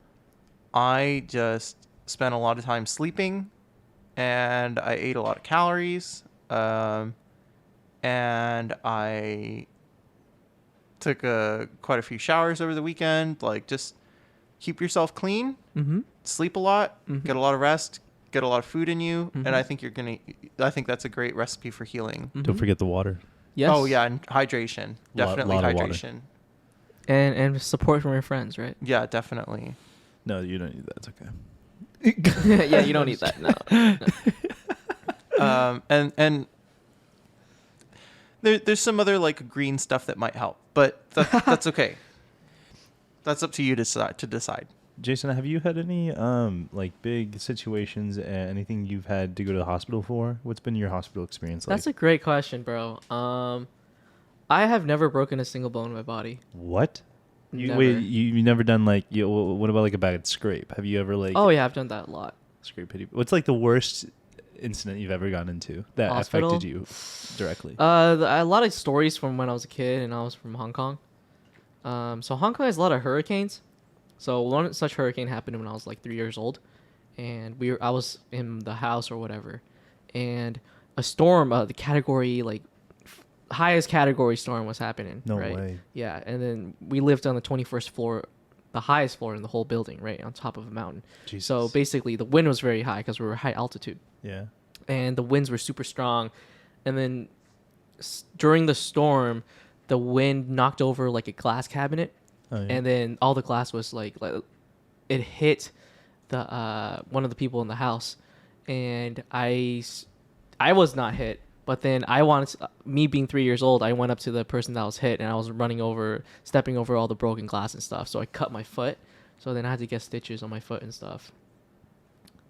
I just spent a lot of time sleeping, and I ate a lot of calories, and I took quite a few showers over the weekend. Like, just keep yourself clean,
Mm-hmm.
sleep a lot,
Mhm.
get a lot of rest, get a lot of food in you,
Mhm.
and I think I think that's a great recipe for healing.
Don't forget the water.
Yes.
Oh yeah, and hydration, definitely
lot of water.
hydration.
And support from your friends, right?
Yeah, definitely.
No, you don't need that. It's okay.
Yeah, you don't need that. No.
And there's some other like green stuff that might help, but that's okay. That's up to you to decide.
Jason, have you had any like big situations, anything you've had to go to the hospital for? What's been your hospital experience like?
That's a great question, bro. I have never broken a single bone in my body.
What?
Never.
Wait, you never done like what about like a bad scrape? Have you ever like
Oh yeah, I've done that a lot.
scrape pity? What's like the worst incident you've ever gotten into that
Hospital?
affected you directly?
A lot of stories from when I was a kid and I was from Hong Kong. So Hong Kong has a lot of hurricanes. So one such hurricane happened when I was like 3 years old, and I was in the house or whatever, and a storm, the category like highest category storm was happening.
No
right?
way.
Yeah, and then we lived on the 21st floor, the highest floor in the whole building, right on top of a mountain.
Jesus.
So basically, the wind was very high because we were high altitude,
Yeah.
and the winds were super strong. And then during the storm, the wind knocked over like a glass cabinet,
Oh, yeah.
and then all the glass was like it hit the one of the people in the house, and I was not hit. But then me being 3 years old, I went up to the person that was hit, and I was stepping over all the broken glass and stuff. So I cut my foot. So then I had to get stitches on my foot and stuff.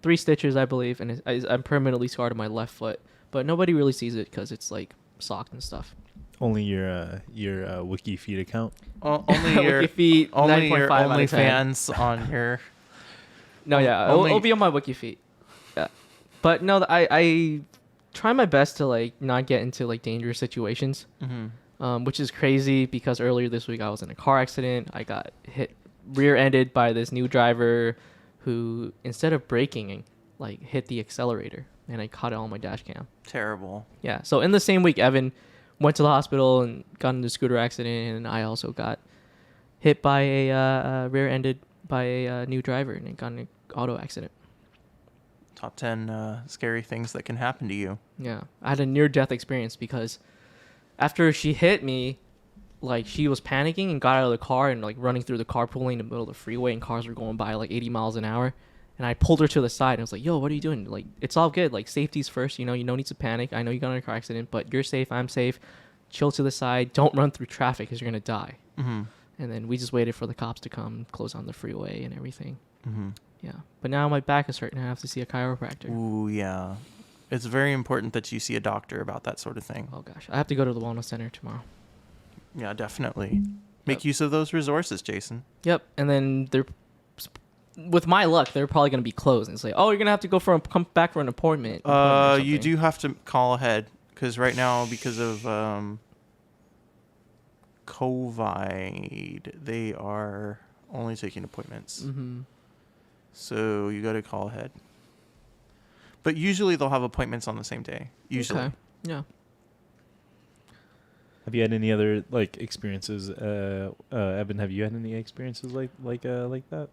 3 stitches, I believe, and I'm permanently scarred on my left foot. But nobody really sees it because it's like socked and stuff.
Only your Wiki feed account.
Only your
Wikifeet,
only
9.5
your
out of 10.
OnlyFans on your.
No, yeah, it'll be on my wiki feed. Yeah, but no, I try my best to like not get into like dangerous situations, which is crazy because earlier this week I was in a car accident. I got rear-ended by this new driver who, instead of braking, like hit the accelerator, and I caught it on my dash cam.
Terrible.
Yeah, so in the same week, Evan went to the hospital and got into a scooter accident, and I also got hit by a rear-ended by a new driver and got in an auto accident.
Top 10 scary things that can happen to you.
Yeah, I had a near-death experience because after she hit me, like she was panicking and got out of the car and like running through the carpool lane in the middle of the freeway, and cars were going by like 80 miles an hour. And I pulled her to the side and I was like, yo, what are you doing? Like, it's all good. Like, safety's first. You don't need to panic. I know you got in a car accident, but you're safe. I'm safe. Chill to the side. Don't run through traffic because you're going to die.
Mm-hmm.
And then we just waited for the cops to come, close on the freeway and everything.
Mm-hmm.
Yeah. But now my back is hurting. I have to see a chiropractor.
Ooh, yeah. It's very important that you see a doctor about that sort of thing.
Oh, gosh. I have to go to the wellness center tomorrow.
Yeah, definitely. Make
Yep.
use of those resources, Jason.
Yep. And then with my luck, they're probably going to be closed. And say, oh, you're going to have to come back for an appointment. or
You
something.
do have to call ahead because right now, because of COVID, they are only taking appointments.
Mm-hmm.
So you got to call ahead. But usually they'll have appointments on the same day. Usually.
Okay. Yeah.
Have you had any other like experiences, Evan? Have you had any experiences like that?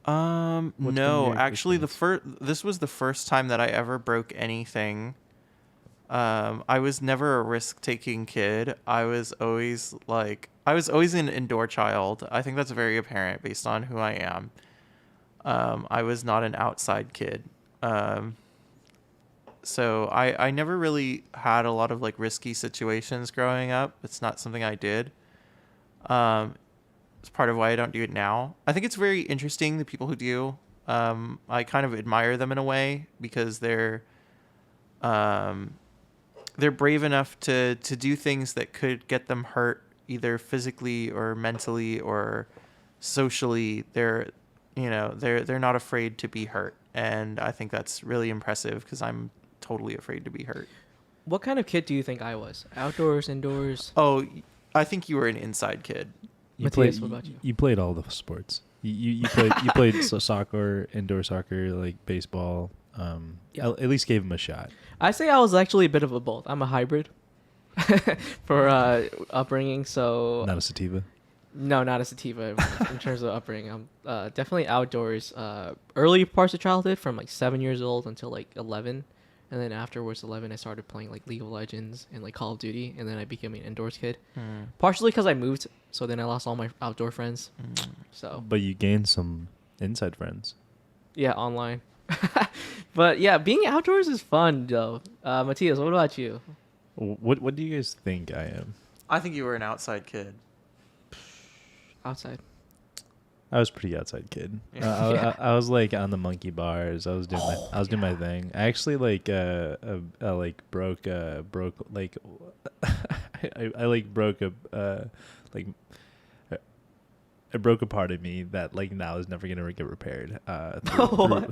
What's been
No,
your
actually
experience?
this was the first time that I ever broke anything. I was never a risk-taking kid. I was always an indoor child. I think that's very apparent based on who I am. I was not an outside kid. So I never really had a lot of like risky situations growing up. It's not something I did. It's part of why I don't do it now. I think it's very interesting, the people who do. I kind of admire them in a way because they're brave enough to do things that could get them hurt either physically or mentally or socially. They're not afraid to be hurt. And I think that's really impressive because I'm totally afraid to be hurt.
What kind of kid do you think I was? Outdoors, indoors?
Oh, I think you were an inside kid.
Matthias, what about you?
You played all the sports. You played soccer, indoor soccer, like baseball.
Yeah.
At least gave him a shot.
I say I was actually a bit of a both. I'm a hybrid for upbringing. So
Not a sativa.
no, not a sativa in terms of upbringing. I'm definitely outdoors. Early parts of childhood, from like 7 years old until like 11, and then afterwards 11, I started playing like League of Legends and like Call of Duty, and then I became an indoors kid. Partially because I moved, so then I lost all my outdoor friends. So
But you gained some inside friends.
yeah, online. But yeah, being outdoors is fun though. Matthias, what about you?
What do you guys think I am?
I think you were an outside kid.
Outside.
I was a pretty outside kid.
Yeah.
Yeah.
I was like on the monkey bars. I was doing doing my thing. I actually like broke like I like broke a like I broke a part of me that like now is never gonna get repaired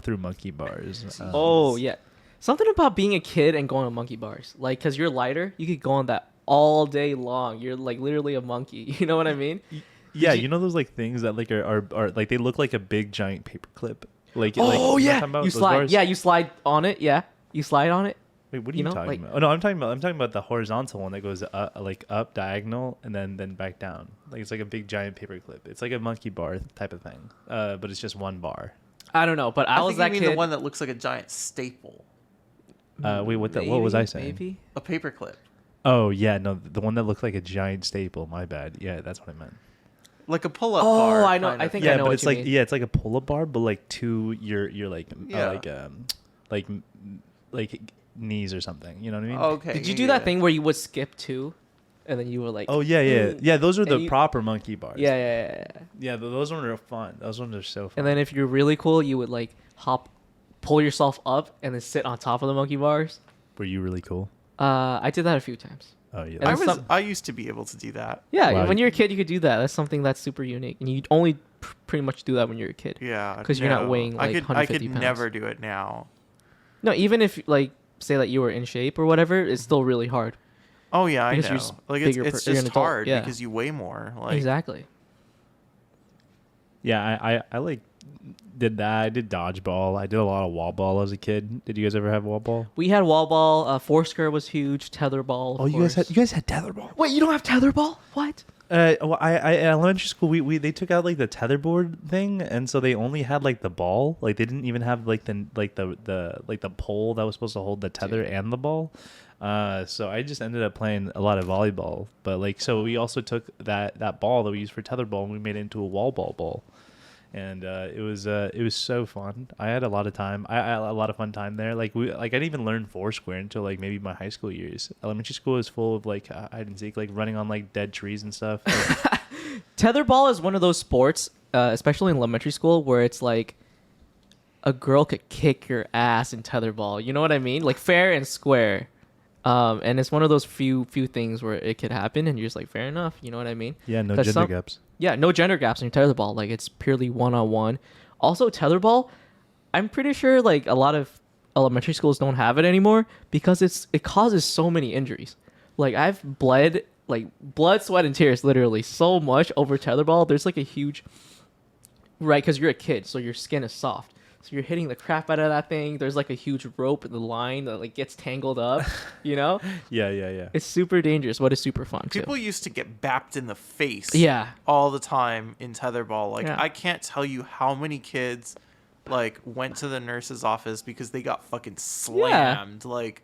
through monkey bars.
Oh yeah, something about being a kid and going on monkey bars, like because you're lighter, you could go on that all day long. You're like literally a monkey. You know what I mean?
Yeah, you know those like things that like are like they look like a big giant paper clip. Like
Oh
like, you know what I'm
yeah,
talking about?
you
Those
slide.
bars?
Yeah, you slide on it. Yeah, you slide on it.
Wait, what are
you
you
know,
talking
like-
about? Oh no, I'm talking about the horizontal one that goes up diagonal and then back down. Like it's like a big giant paper clip. It's like a monkey bar type of thing, but it's just one bar.
I don't know, but I was
think
that
you mean
kid.
the one that looks like a giant staple,
Wait, what was I saying?
Maybe.
a paperclip,
Oh yeah, no, the one that looked like a giant staple. My bad. Yeah, that's what I meant.
like a pull-up
Oh,
bar.
I know.
kind
I
of.
think
Yeah,
I know
but
what
it's
you
like
mean.
it's like a pull-up bar, but like to your like knees or something. You know what I mean?
Okay.
Did you do
yeah.
that thing where you would skip two, and then you were like?
Oh yeah. Those are
And
the
you-
proper monkey bars.
Yeah.
Yeah, those ones are fun. Those ones are so fun.
And then if you're really cool, you would like pull yourself up, and then sit on top of the monkey bars.
Were you really cool?
I did that a few times.
Oh yeah.
And
I
some-
I used to be able to do that.
Yeah,
Wow.
when you're a kid, you could do that. That's something that's super unique, and you pretty much do that when you're a kid.
Yeah,
'Cause you're not
no.
weighing, like,
I
150
could
pounds.
never do it now.
No, even if like say that you were in shape or whatever, it's still really hard.
Oh yeah, I
Because you're
know.
s-
Like
bigger
it's
you're an
just
adult,
hard
yeah.
because you weigh more. Like
Exactly.
Yeah, I like did that. I did dodgeball. I did a lot of wall ball as a kid. Did you guys ever have wall ball?
We had wall ball. Foursquare was huge. Tetherball.
Oh, you guys had tetherball.
Wait, you don't have tetherball? What?
Well, I in elementary school we they took out like the tetherbord thing, and so they only had like the ball. Like they didn't even have like the pole that was supposed to hold the tether and the ball. So I just ended up playing a lot of volleyball. But like so we also took that ball that we used for tetherball and we made it into a wall ball. And it was so fun. I had a lot of time. I had a lot of fun time there. Like I didn't even learn Foursquare until like maybe my high school years. Elementary school is full of like hide and seek, like running on like dead trees and stuff. Like,
Tetherball is one of those sports, especially in elementary school, where it's like a girl could kick your ass in tetherball. You know what I mean? Like fair and square. And it's one of those few things where it could happen, and you're just like, fair enough. You know what I mean?
yeah, no
'Cause
gender gaps.
Yeah, no gender gaps in tetherball. Like it's purely one-on-one. Also, tetherball, I'm pretty sure like a lot of elementary schools don't have it anymore because it causes so many injuries. Like I've bled like blood, sweat, and tears literally so much over tetherball. There's like a huge right because you're a kid, so your skin is soft. So you're hitting the crap out of that thing. There's like a huge rope in the line that like gets tangled up. You know?
Yeah.
It's super dangerous, but it's super fun too.
People used to get bapped in the face
Yeah.
all the time in tetherball. Like,
Yeah.
I can't tell you how many kids, like, went to the nurse's office because they got fucking slammed. Like,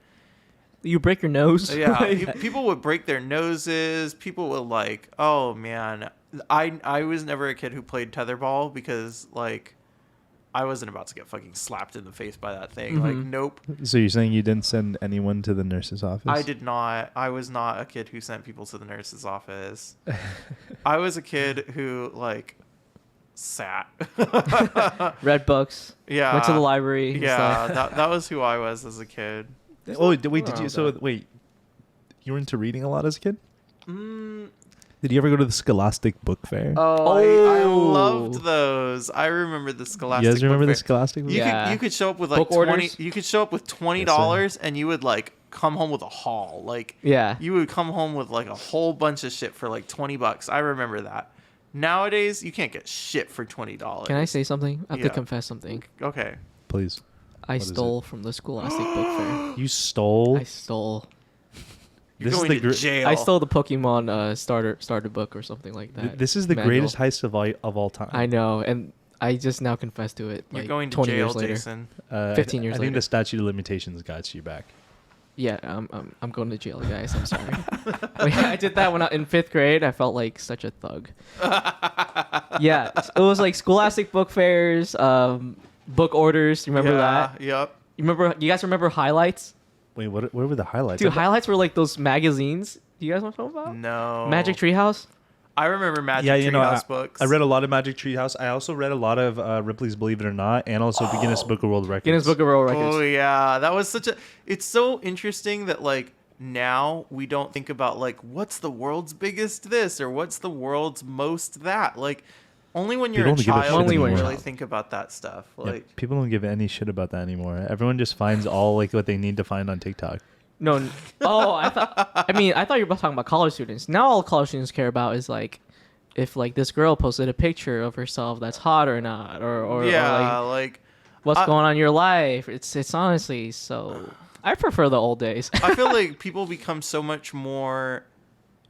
You break your nose.
yeah,
Like,
people would break their noses. People would, like, oh, man. I was never a kid who played tetherball because, like, I wasn't about to get fucking slapped in the face by that thing. Like,
Mhm.
nope.
So you're saying you didn't send anyone to the nurse's office?
I did not. I was not a kid who sent people to the nurse's office. I was a kid who, like, sat.
read books.
Yeah.
Went to the library. and
Yeah,
stuff.
that was who I was as a kid.
Oh, wait, did
wrong
you?
with
So
that.
wait, you were into reading a lot as a kid?
Mm,
Did you ever go to the Scholastic Book Fair?
I
Oh.
loved those. I remember the Scholastic.
you guys remember
Book
the
Fair.
Scholastic Book
You
Fair?
Yeah.
could show up with like
Book
20.
orders?
You could show up with $20 and you would like come home with a haul. Like
Yeah.
you would come home with like a whole bunch of shit for like $20. I remember that. Nowadays you can't get shit for $20.
Can I say something? I have
Yeah.
to confess something.
Okay.
Please.
I
What is
stole from the Scholastic Book Fair.
You stole.
I stole.
You're
This is
going
the
to jail.
I stole the Pokemon starter book or something like that.
This is the
manual.
greatest heist of all time.
I know, and I just now confess to it.
You're
Like,
going to
20
jail,
years later.
Jason.
15 years
I think
later.
the statute of limitations got you back.
Yeah, I'm going to jail, guys. I'm sorry. Wait, I did that when in 5th grade. I felt like such a thug. Yeah, it was like Scholastic Book Fairs, book orders. You remember that?
Yep.
You guys remember Highlights?
Wait, what were the highlights?
Dude, Highlights were like those magazines. Do you guys know what I'm talking about?
No.
Magic Treehouse?
I remember Magic
Yeah, you know,
Treehouse books.
I read a lot of Magic Treehouse. I also read a lot of Ripley's Believe It or Not, and also the Guinness Book of World Records.
Guinness Book of World Records.
Oh yeah, that was such a. It's so interesting that like now we don't think about like what's the world's biggest this or what's the world's most that. Like only when you're a
don't give a shit
child do you
anymore.
really think about that stuff.
Yeah,
Like
people don't give any shit about that anymore. Everyone just finds all like what they need to find on TikTok.
No. Oh, I thought you were talking about college students. Now all college students care about is like if like this girl posted a picture of herself that's hot or not, or
yeah,
like
like
what's
I-
going on in your life. It's honestly so. I prefer the old days.
I feel like people become so much more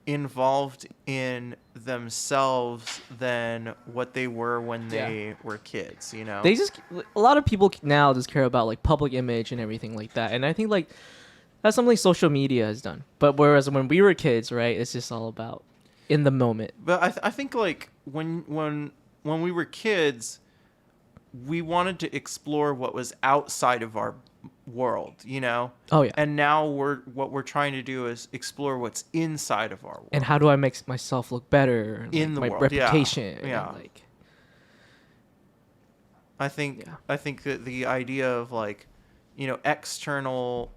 involved in themselves than what they were when they were kids, you know?
They just a lot of people now just care about like public image and everything like that, and I think like that's something social media has done. But whereas when we were kids, right, it's just all about in the moment.
But I think like when we were kids, we wanted to explore what was outside of our world, you know?
Oh yeah.
And now what we're trying to do is explore what's inside of our world.
And how do I make myself look better
In the
my
world, yeah.
reputation? and,
Yeah.
like
I think
Yeah.
I think that the idea of like, you know, external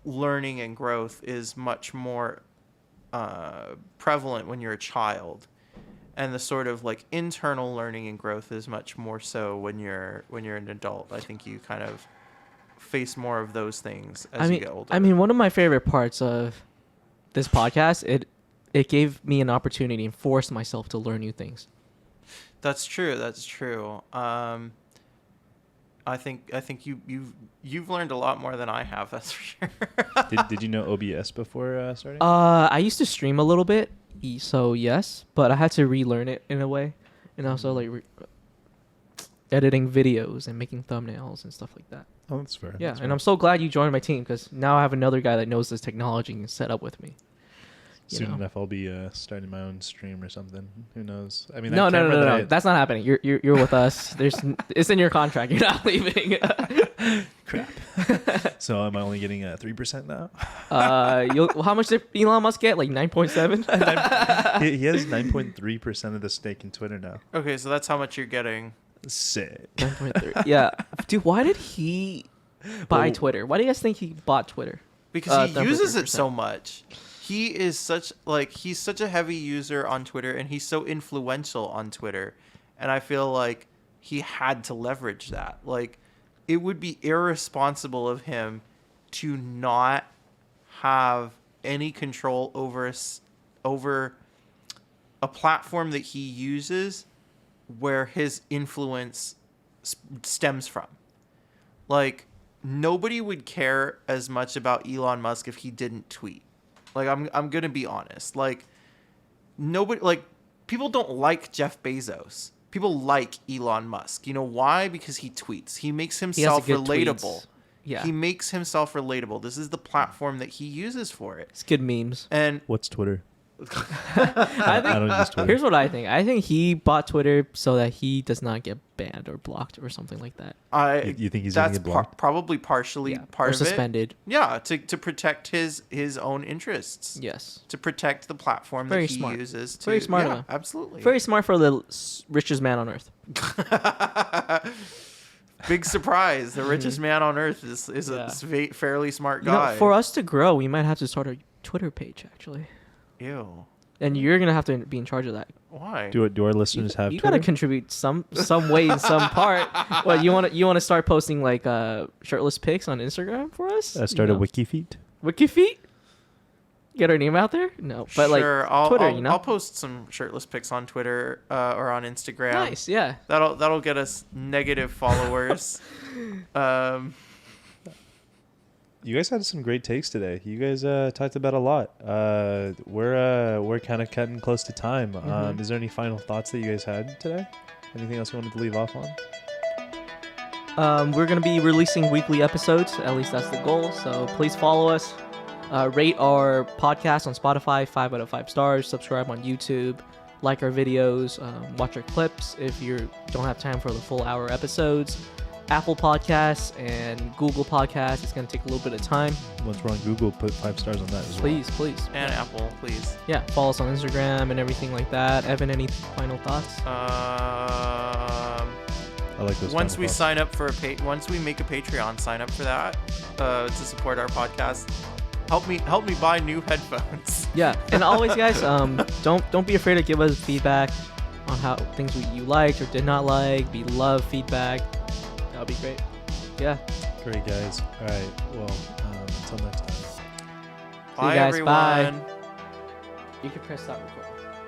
learning and growth is much more prevalent when you're a child, and the sort of like internal learning and growth is much more so when you're an adult. I think you kind of face more of those things as you get older.
I mean, one of my favorite parts of this podcast, it gave me an opportunity and forced myself to learn new things.
That's true. That's true. I think you've learned a lot more than I have. That's for sure.
Did you know OBS before starting?
I used to stream a little bit, so yes, but I had to relearn it in a way, and also like editing videos and making thumbnails and stuff like that.
Oh, that's fair.
Yeah,
That's
and
fair.
I'm so glad you joined my team because now I have another guy that knows this technology and can set up with me. You
Soon
know?
enough, I'll be starting my own stream or something. Who knows? I mean,
No,
that
no, no,
camera
no,
that
no.
I-
That's not happening. You're with us. It's in your contract. You're not leaving.
Crap. So am I only getting 3% now?
How much did Elon Musk get? Like 9.7.
He has 9.3% of the stake in Twitter now.
Okay, so that's how much you're getting.
Sick.
9.3. Yeah, dude. Why did he buy
Well-
Twitter? Why do you guys think he bought Twitter?
Because he uses it
9.3%.
so much. He is he's such a heavy user on Twitter, and he's so influential on Twitter. And I feel like he had to leverage that. Like, it would be irresponsible of him to not have any control over a platform that he uses where his influence stems from. Like, nobody would care as much about Elon Musk if he didn't tweet. Like, I'm gonna be honest. Like, nobody, like, people don't like Jeff Bezos. People like Elon Musk. You know why? Because he tweets. He makes
He has
himself
good
relatable.
tweets. Yeah,
He makes himself relatable. This is the platform that he uses for it.
it's good memes.
And
What's Twitter?
I
I don't use Twitter.
Here's what I think. I think he bought Twitter so that he does not get banned or blocked or something like that.
You think he's gonna
that's
get blocked?
probably partially
Yeah,
part
or
of
suspended.
it. Yeah, to protect his own interests.
Yes.
To protect the platform
Very
that he
smart.
uses. To,
Very smart of
Yeah,
him.
absolutely.
Very smart for the richest man on earth.
Big surprise. The richest man on earth is
Yeah.
a fairly smart
You
guy.
know, for us to grow, we might have to start a Twitter page actually,
Ew.
and you're gonna have to be in charge of that.
Why?
Do our listeners have
You
Twitter?
gotta contribute some way in some part. What you want to start posting like shirtless pics on Instagram for us?
Start a wiki feed?
Wiki feet. Get our name out there? No, but
sure,
like
I'll,
Twitter,
I'll,
you know.
I'll post some shirtless pics on Twitter or on Instagram.
Nice, yeah.
That'll get us negative followers.
You guys had some great takes today. You guys talked about a lot. We're kind of cutting close to time. Is there any final thoughts that you guys had today? Anything else you wanted to leave off on?
We're gonna be releasing weekly episodes. At least that's the goal. So please follow us. Rate our podcast on Spotify 5 out of 5 stars. Subscribe on YouTube. Like our videos. Watch our clips if you don't have time for the full hour episodes. Apple Podcasts and Google Podcasts. It's gonna take a little bit of time.
Once we're on Google, put 5 stars on that as
Please, please.
And Apple, please.
Yeah, follow us on Instagram and everything like that. Evan, any final thoughts?
well. I like those.
Once
final
we
thoughts.
sign up for once we make a Patreon, sign up for that to support our podcast. Help me buy new headphones.
Yeah, and always, guys, don't be afraid to give us feedback on how things you liked or did not like. We love feedback. That would be great. Yeah.
Great, guys. All right. Well, until next time.
See you
Bye,
guys. Bye.
everyone.
You can press stop recording.